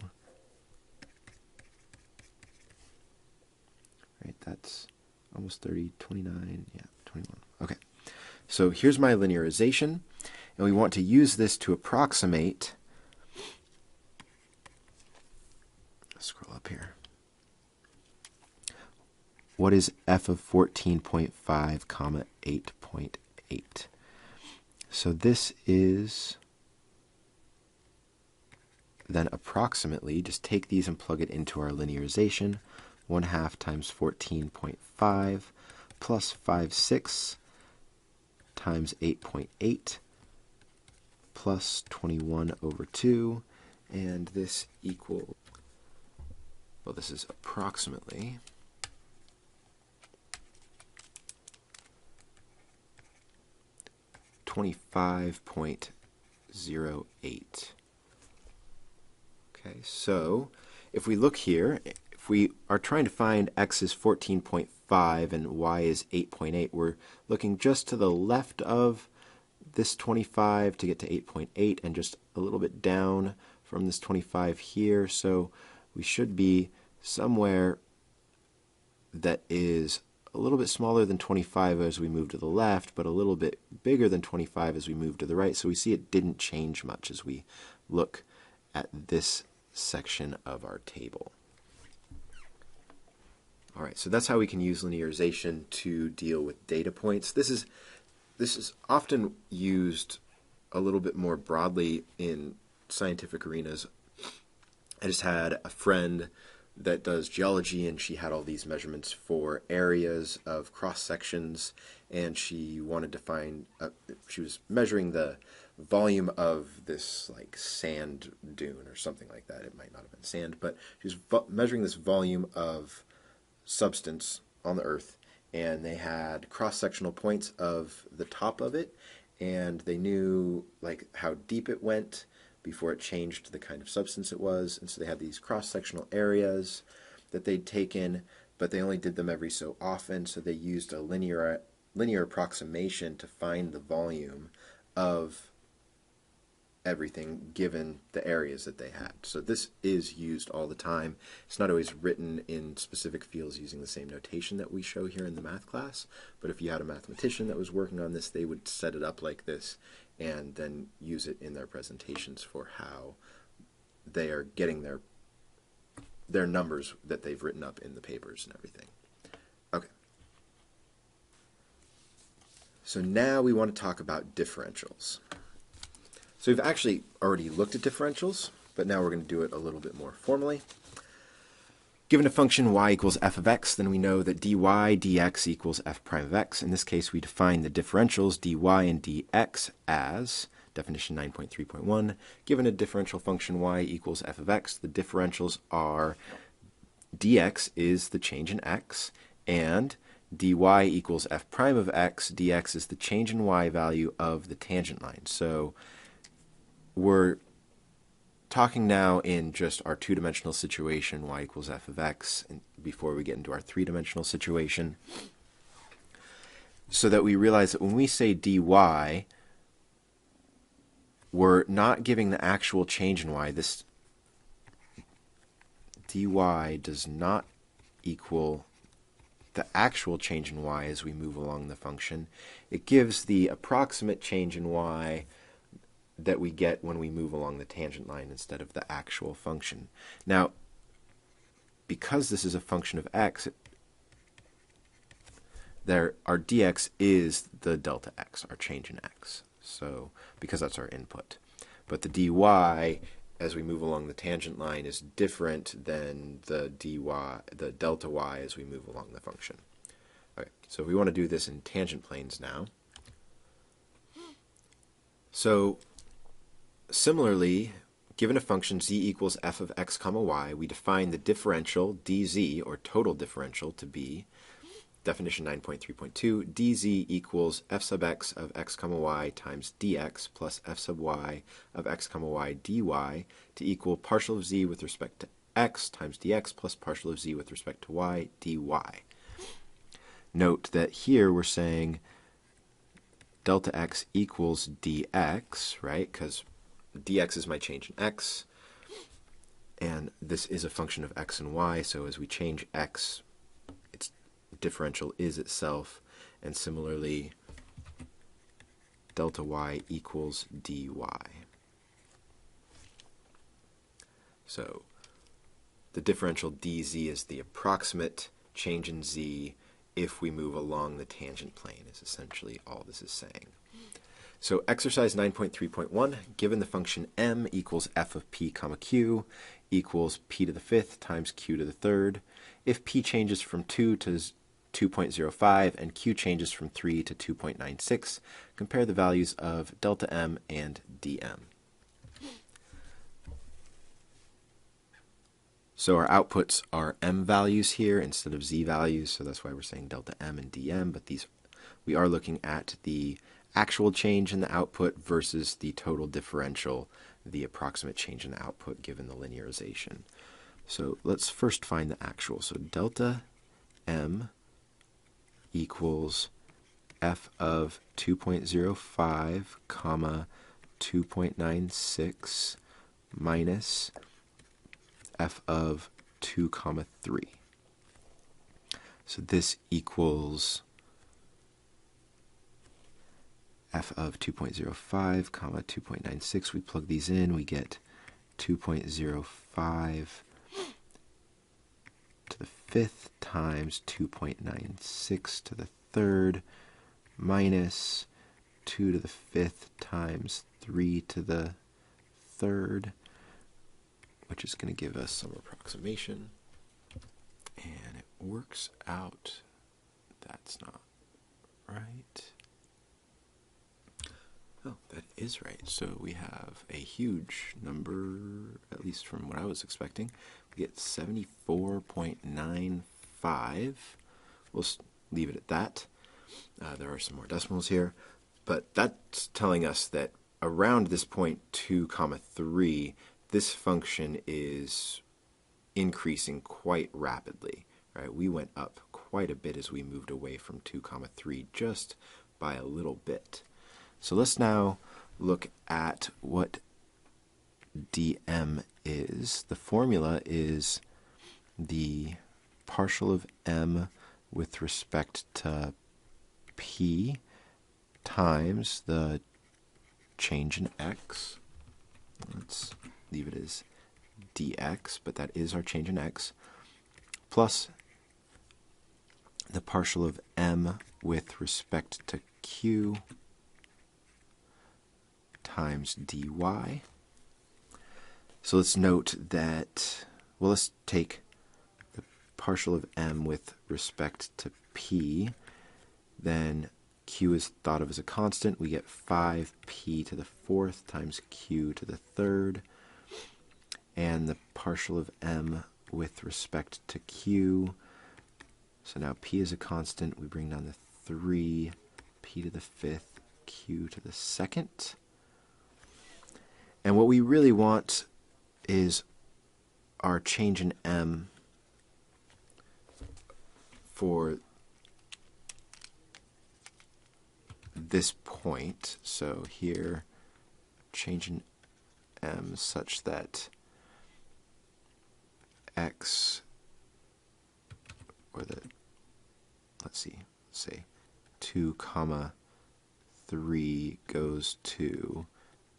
Right, that's almost 30, 29, yeah, 21. Okay, so here's my linearization, and we want to use this to approximate. Let's scroll up here. What is f of 14.5 comma 8.8? So this is then approximately, just take these and plug it into our linearization, 1/2 times 14.5 plus 5/6 times 8.8 plus 21 over 2, and this equals, well, this is approximately 25.08. Okay, so if we look here, if we are trying to find x is 14.5 and y is 8.8, we're looking just to the left of this 25 to get to 8.8 and just a little bit down from this 25 here. So we should be somewhere that is a little bit smaller than 25 as we move to the left, but a little bit bigger than 25 as we move to the right. So we see it didn't change much as we look at this section of our table. All right, so that's how we can use linearization to deal with data points. This is often used a little bit more broadly in scientific arenas. I just had a friend that does geology, and she had all these measurements for areas of cross sections, and she wanted to find, she was measuring the volume of this like sand dune or something like that. It might not have been sand, but she was measuring this volume of substance on the earth, and they had cross-sectional points of the top of it, and they knew like how deep it went before it changed the kind of substance it was. And so they had these cross-sectional areas that they'd taken, but they only did them every so often, so they used a linear approximation to find the volume of everything given the areas that they had. So this is used all the time. It's not always written in specific fields using the same notation that we show here in the math class, but if you had a mathematician that was working on this, they would set it up like this and then use it in their presentations for how they are getting their numbers that they've written up in the papers and everything. Okay. So now we want to talk about differentials. So we've actually already looked at differentials, but now we're going to do it a little bit more formally. Given a function y equals f of x, then we know that dy dx equals f prime of x. In this case, we define the differentials dy and dx as, definition 9.3.1, given a differential function y equals f of x, the differentials are dx is the change in x, and dy equals f prime of x, dx is the change in y value of the tangent line. So we're talking now in just our two-dimensional situation, y equals f of x, and before we get into our three-dimensional situation, so that we realize that when we say dy, we're not giving the actual change in y. This dy does not equal the actual change in y as we move along the function. It gives the approximate change in y that we get when we move along the tangent line instead of the actual function. Now, because this is a function of x, our dx is the delta x, our change in x. So, because that's our input. But the dy, as we move along the tangent line, is different than the the delta y as we move along the function. Okay, so we want to do this in tangent planes now. So, similarly, given a function z equals f of x comma y, we define the differential dz, or total differential, to be, definition 9.3.2, dz equals f sub x of x comma y times dx plus f sub y of x comma y dy to equal partial of z with respect to x times dx plus partial of z with respect to y dy. Note that here we're saying delta x equals dx, right? Because dx is my change in x, and this is a function of x and y, so as we change x, its differential is itself, and similarly, delta y equals dy. So the differential dz is the approximate change in z if we move along the tangent plane, is essentially all this is saying. So exercise 9.3.1, given the function m equals f of p comma q equals p to the fifth times q to the third, if p changes from 2 to 2.05 and q changes from 3 to 2.96, compare the values of delta m and dm. So our outputs are m values here instead of z values, so that's why we're saying delta m and dm, but we are looking at the actual change in the output versus the total differential, the approximate change in the output given the linearization. So let's first find the actual. So delta m equals f of 2.05 comma 2.96 minus f of 2 comma 3. So this equals f of 2.05 comma 2.96. We plug these in, we get 2.05 to the fifth times 2.96 to the third minus 2 to the fifth times 3 to the third, which is going to give us some approximation. And it works out. That's not right. Oh, that is right. So we have a huge number, at least from what I was expecting. We get 74.95. We'll leave it at that. There are some more decimals here. But that's telling us that around this point 2 comma 3, this function is increasing quite rapidly. Right? We went up quite a bit as we moved away from 2 comma 3, just by a little bit. So let's now look at what dm is. The formula is the partial of m with respect to p times the change in x. Let's leave it as dx, but that is our change in x, plus the partial of m with respect to q times dy. So let's note that, well, let's take the partial of m with respect to p, then q is thought of as a constant. We get 5p to the fourth times q to the third, and the partial of m with respect to q. So now p is a constant. We bring down the 3, p to the fifth, q to the second. And what we really want is our change in m for this point. So here, change in m such that x, or the, let's say 2 comma 3 goes to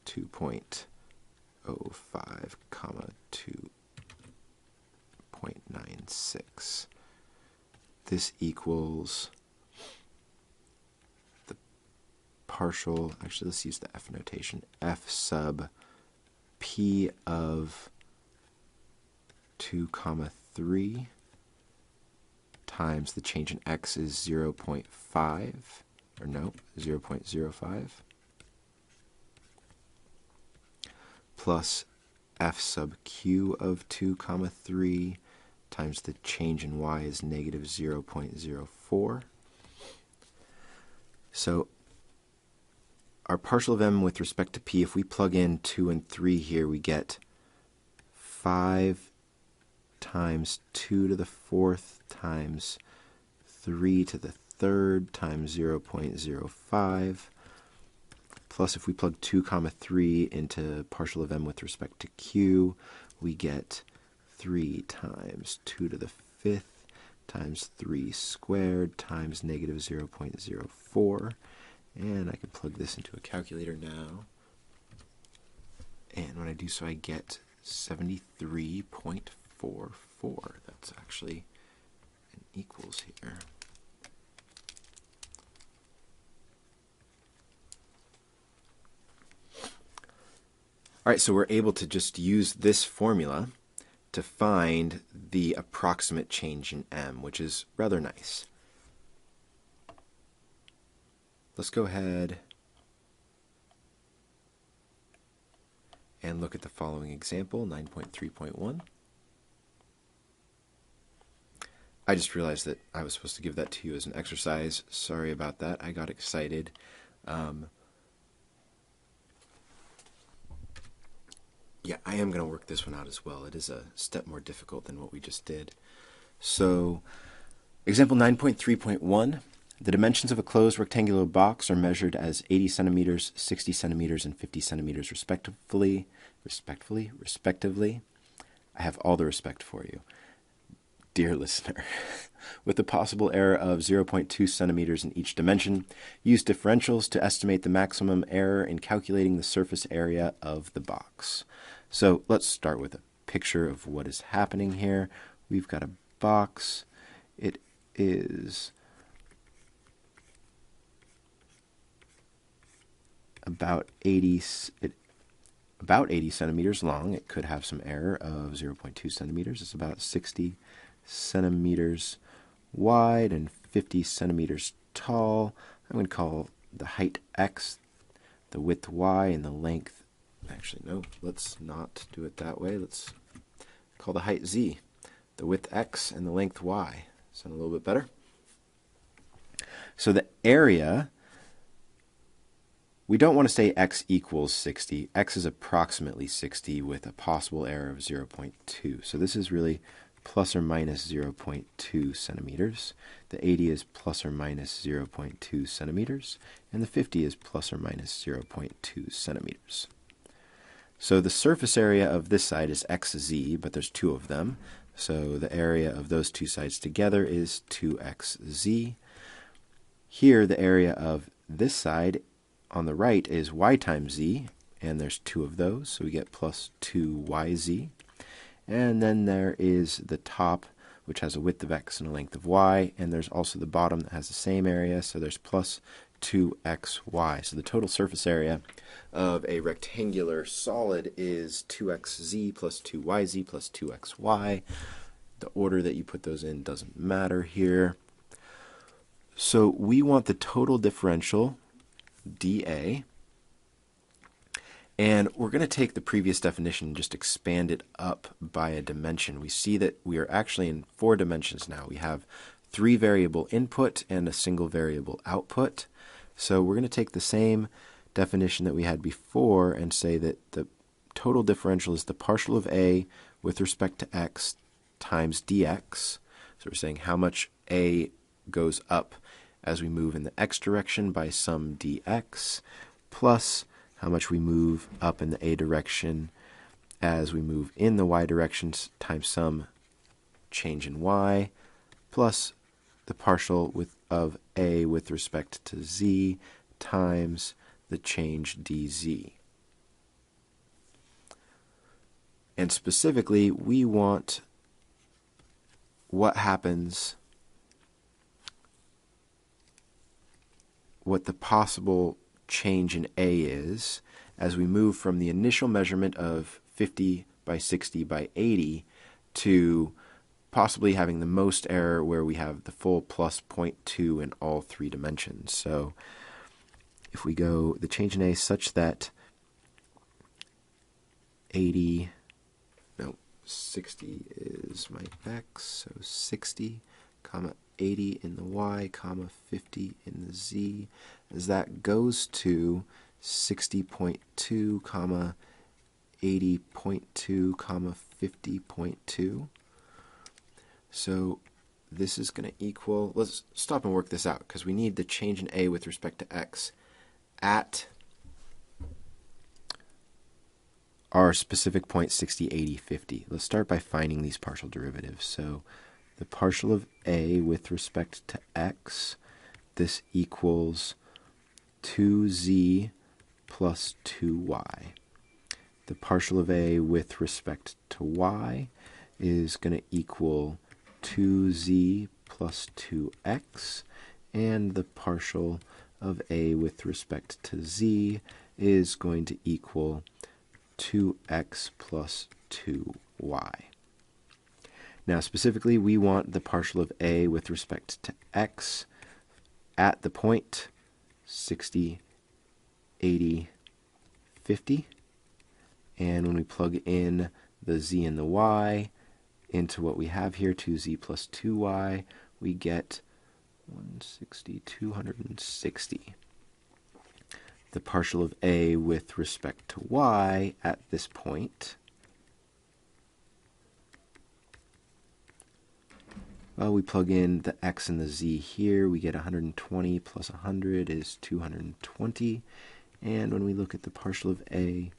2.05 comma 2.96. This equals the partial, actually let's use the f notation, f sub p of 2 comma 3 times the change in x is 0.5, or no, 0.05, plus f sub q of 2 comma 3 times the change in y is negative 0.04. So our partial of m with respect to p, if we plug in 2 and 3 here, we get 5 times 2 to the fourth times 3 to the third times 0.05 plus if we plug 2 comma 3 into partial of m with respect to q, we get 3 times 2 to the 5th times 3 squared times negative 0.04. And I can plug this into a calculator now. And when I do so, I get 73.44. That's actually an equals here. All right, so we're able to just use this formula to find the approximate change in m, which is rather nice. Let's go ahead and look at the following example, 9.3.1. I just realized that I was supposed to give that to you as an exercise. Sorry about that. I got excited. Yeah, I am going to work this one out as well. It is a step more difficult than what we just did. So, example 9.3.1. The dimensions of a closed rectangular box are measured as 80 centimeters, 60 centimeters, and 50 centimeters respectively. I have all the respect for you, dear listener. With a possible error of 0.2 centimeters in each dimension, use differentials to estimate the maximum error in calculating the surface area of the box. So let's start with a picture of what is happening here. We've got a box. It is about 80 centimeters long. It could have some error of 0.2 centimeters. It's about 60 centimeters wide and 50 centimeters tall. I'm going to call the height x, the width y, and the length. Actually, no, let's not do it that way. Let's call the height z, the width x, and the length y. Sound a little bit better? So the area, we don't want to say x equals 60. X is approximately 60 with a possible error of 0.2. So this is really plus or minus 0.2 centimeters. The 80 is plus or minus 0.2 centimeters. And the 50 is plus or minus 0.2 centimeters. So the surface area of this side is xz, but there's two of them. So the area of those two sides together is 2xz. Here, the area of this side on the right is y times z, and there's two of those, so we get plus 2yz. And then there is the top, which has a width of x and a length of y, and there's also the bottom that has the same area, so there's plus 2xy. So the total surface area of a rectangular solid is 2xz plus 2yz plus 2xy. The order that you put those in doesn't matter here. So we want the total differential, dA, and we're going to take the previous definition and just expand it up by a dimension. We see that we are actually in 4 dimensions now. We have 3 variable input and a single variable output. So we're going to take the same definition that we had before and say that the total differential is the partial of a with respect to x times dx. So we're saying how much a goes up as we move in the x direction by some dx, plus how much we move up in the a direction as we move in the y direction times some change in y, plus the partial of a with respect to z times the change dz. And specifically, we want what happens, what the possible change in A is as we move from the initial measurement of 50 by 60 by 80 to possibly having the most error where we have the full plus 0.2 in all 3 dimensions. So if we go the change in A is such that 60 is my x, so 60, comma 80 in the y, comma 50 in the z, as that goes to 60.2, comma 80.2, comma 50.2. So this is going to equal, let's stop and work this out, because we need the change in A with respect to x at our specific point 60, 80, 50. Let's start by finding these partial derivatives. So the partial of a with respect to x, this equals 2z plus 2y. The partial of a with respect to y is going to equal 2z plus 2x, and the partial of a with respect to z is going to equal 2x plus 2y. Now specifically, we want the partial of a with respect to x at the point 60, 80, 50. And when we plug in the z and the y into what we have here, 2z plus 2y, we get 160, 260. The partial of a with respect to y at this point, well, we plug in the x and the z here, we get 120 plus 100 is 220. And when we look at the partial of a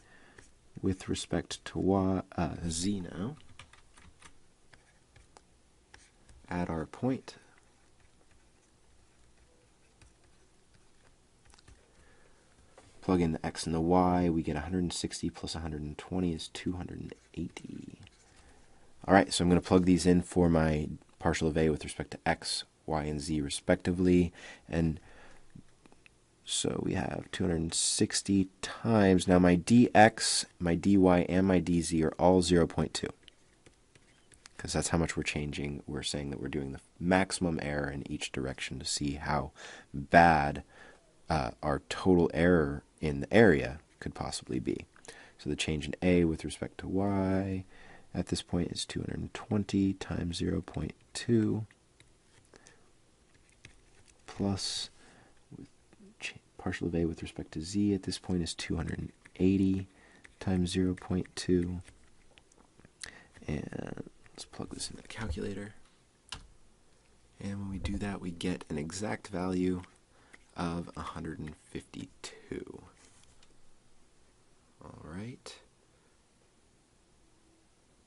with respect to y, z now, at our point, plug in the x and the y, we get 160 plus 120 is 280. All right, so I'm going to plug these in for my partial of a with respect to x, y, and z respectively. And so we have 260 times, now my dx, my dy, and my dz are all 0.2. Because that's how much we're changing. We're saying that we're doing the maximum error in each direction to see how bad our total error in the area could possibly be. So the change in a with respect to y at this point is 220 times 0.2 plus partial of a with respect to z at this point is 280 times 0.2. And let's plug this in the calculator. And when we do that, we get an exact value of 152. All right.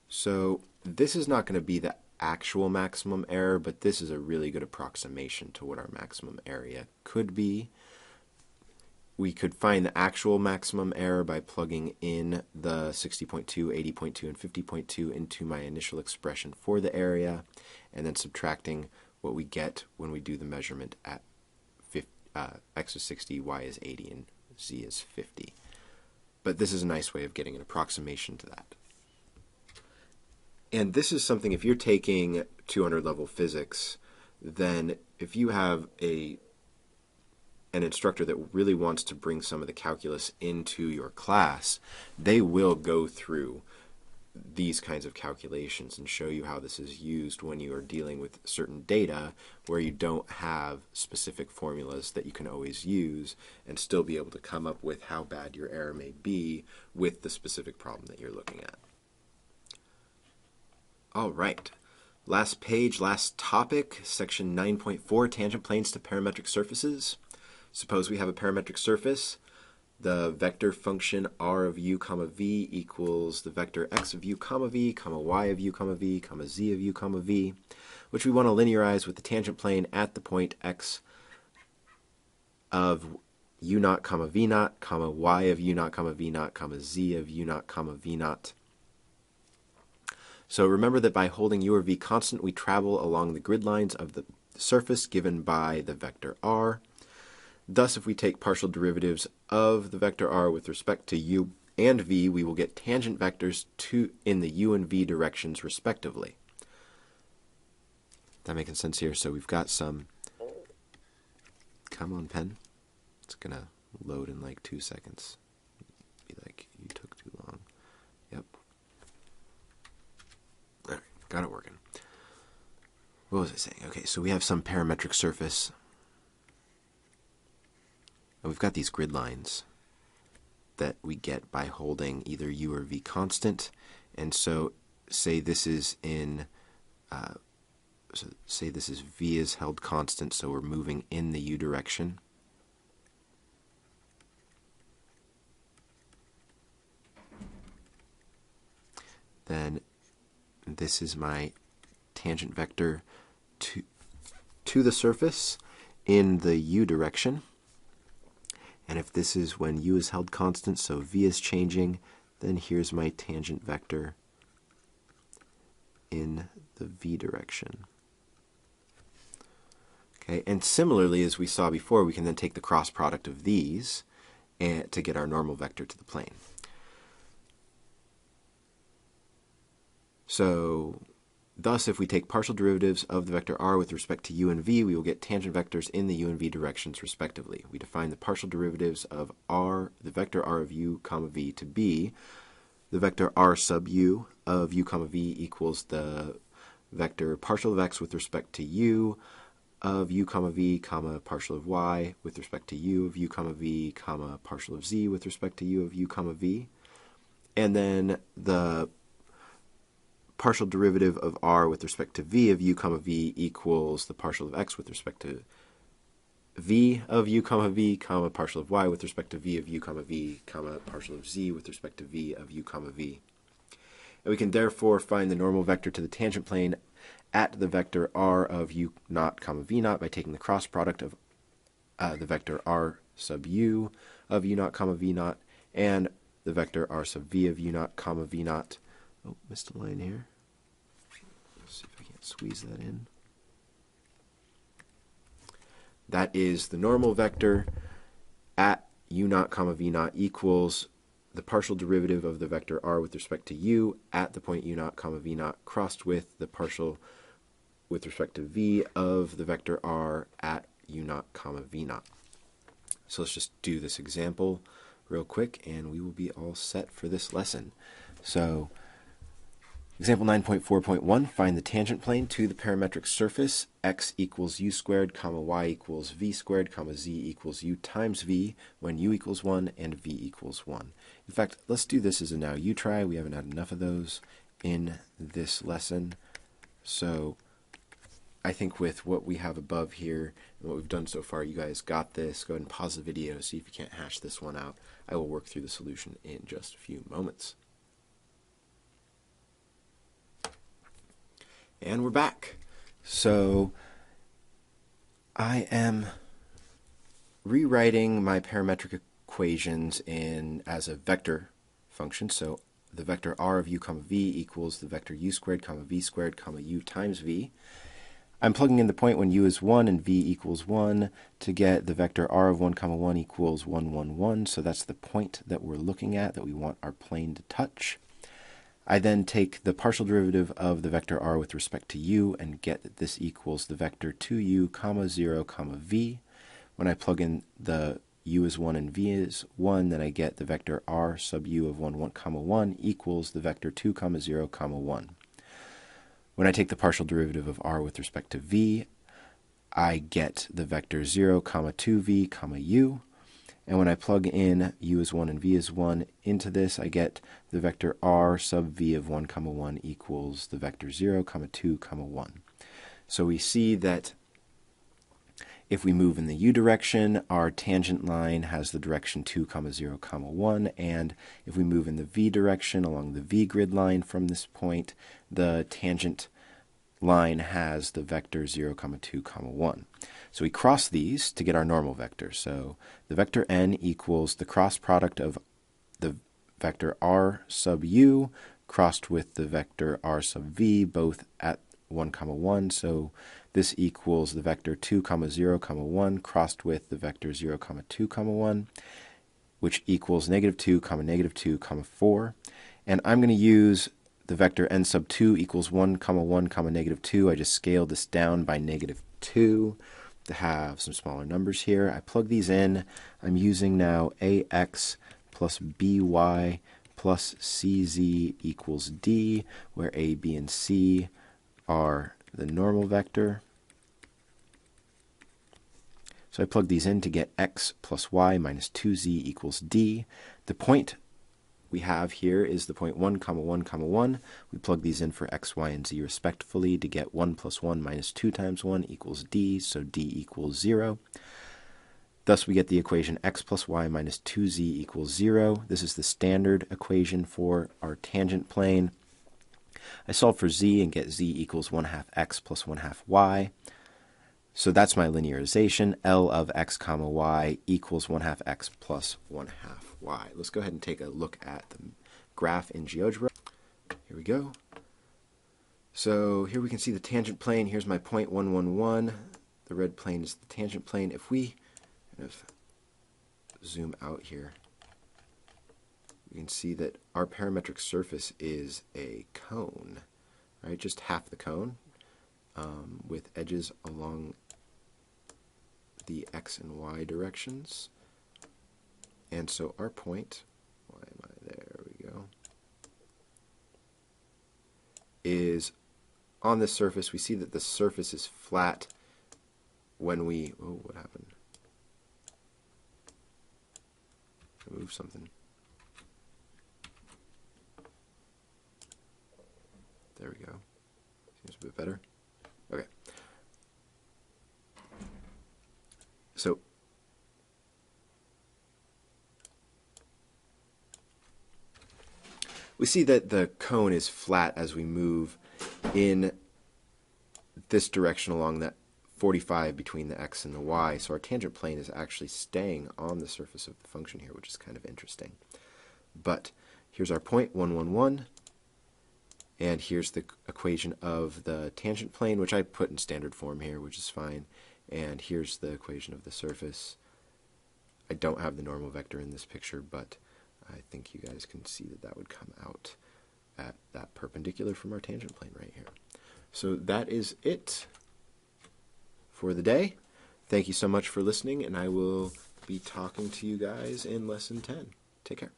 So this is not going to be the actual maximum error, but this is a really good approximation to what our maximum area could be. We could find the actual maximum error by plugging in the 60.2, 80.2, and 50.2 into my initial expression for the area, and then subtracting what we get when we do the measurement at x is 60, y is 80, and z is 50. But this is a nice way of getting an approximation to that. And this is something, if you're taking 200 level physics, then if you have an instructor that really wants to bring some of the calculus into your class, they will go through these kinds of calculations and show you how this is used when you are dealing with certain data where you don't have specific formulas that you can always use and still be able to come up with how bad your error may be with the specific problem that you're looking at. All right. Last page, last topic, section 9.4, tangent planes to parametric surfaces. Suppose we have a parametric surface. The vector function r of u comma v equals the vector x of u comma v, comma y of u comma v, comma z of u comma v, which we want to linearize with the tangent plane at the point x of u naught comma v naught, comma y of u naught comma v naught, comma z of u naught comma v naught. So remember that by holding u or v constant, we travel along the grid lines of the surface given by the vector r. Thus, if we take partial derivatives of the vector r with respect to u and v, we will get tangent vectors in the u and v directions respectively. That making sense here? So we've got some... Come on, pen. It's going to load in like 2 seconds. Be like, you took too long. Yep. All right, got it working. What was I saying? Okay, so we have some parametric surface. And we've got these grid lines that we get by holding either u or v constant. And so say this is in, say this is v is held constant, so we're moving in the u direction. And this is my tangent vector to the surface in the u direction. And if this is when u is held constant, so v is changing, then here's my tangent vector in the v direction. Okay, and similarly, as we saw before, we can then take the cross product of these and to get our normal vector to the plane. So thus, if we take partial derivatives of the vector r with respect to u and v, we will get tangent vectors in the u and v directions respectively. We define the partial derivatives of r, the vector r of u comma v, to be the vector r sub u of u comma v equals the vector partial of x with respect to u of u comma v comma partial of y with respect to u of u comma v comma partial of z with respect to u of u comma v. And then the partial derivative of r with respect to v of u comma v equals the partial of x with respect to v of u comma v comma partial of y with respect to v of u comma v comma partial of z with respect to v of u comma v. And we can therefore find the normal vector to the tangent plane at the vector r of u naught comma v naught by taking the cross product of the vector r sub u of u naught comma v naught and the vector r sub v of u naught comma v naught. Oh, missed a line here. Let's see if I can't squeeze that in. That is the normal vector at u naught comma v naught equals the partial derivative of the vector r with respect to u at the point u naught comma v naught crossed with the partial with respect to v of the vector r at u naught comma v naught. So let's just do this example real quick and we will be all set for this lesson. So example 9.4.1, find the tangent plane to the parametric surface x equals u squared comma y equals v squared comma z equals u times v when u equals 1 and v equals 1. In fact, let's do this as a now u try. We haven't had enough of those in this lesson. So I think with what we have above here and what we've done so far, you guys got this. Go ahead and pause the video, see if you can't hash this one out. I will work through the solution in just a few moments. And we're back. So I am rewriting my parametric equations as a vector function. So the vector r of u comma v equals the vector u squared comma v squared comma u times v. I'm plugging in the point when u is 1 and v equals 1 to get the vector r of 1 comma 1 equals 1, 1, 1. So that's the point that we're looking at that we want our plane to touch. I then take the partial derivative of the vector r with respect to u and get that this equals the vector 2u comma 0 comma v. When I plug in the u is 1 and v is 1, then I get the vector r sub u of 1, 1 comma 1 equals the vector 2 comma 0 comma 1. When I take the partial derivative of r with respect to v, I get the vector 0 comma 2v comma u. And when I plug in u is 1 and v is 1 into this, I get the vector r sub v of 1 comma 1 equals the vector 0 comma 2 comma 1. So we see that if we move in the u direction, our tangent line has the direction 2 comma 0 comma 1, and if we move in the v direction along the v grid line from this point, the tangent line has the vector 0 comma 2 comma 1. So we cross these to get our normal vector. So the vector n equals the cross product of the vector r sub u crossed with the vector r sub v, both at 1 comma 1. So this equals the vector 2 comma 0 comma 1 crossed with the vector 0 comma 2 comma 1, which equals negative 2 comma 4. And I'm going to use the vector n sub 2 equals 1 comma negative 2. I just scaled this down by negative 2 to have some smaller numbers here. I plug these in. I'm using now ax plus by plus cz equals d, where a, b, and c are the normal vector. So I plug these in to get x plus y minus 2z equals d. The point we have here is the point 1 comma 1 comma 1. We plug these in for x, y, and z respectively to get 1 plus 1 minus 2 times 1 equals d, so d equals 0. Thus we get the equation x plus y minus 2z equals 0. This is the standard equation for our tangent plane. I solve for z and get z equals 1/2 x plus 1/2 y. So that's my linearization. L of x comma y equals 1/2 x plus 1/2 y. Let's go ahead and take a look at the graph in GeoGebra. Here we go. So here we can see the tangent plane. Here's my point 1, 1, 1. The red plane is the tangent plane. If we kind of zoom out here, we can see that our parametric surface is a cone, right? Just half the cone with edges along the x and y directions. And so our point, why am I there? We go, is on this surface. We see that the surface is flat when we, oh, what happened? I moved something. There we go. Seems a bit better. Okay. So we see that the cone is flat as we move in this direction along that 45 between the x and the y. So our tangent plane is actually staying on the surface of the function here, which is kind of interesting. But here's our point, 1, 1, 1. And here's the equation of the tangent plane, which I put in standard form here, which is fine. And here's the equation of the surface. I don't have the normal vector in this picture, but I think you guys can see that that would come out at that perpendicular from our tangent plane right here. So that is it for the day. Thank you so much for listening, and I will be talking to you guys in Lesson 10. Take care.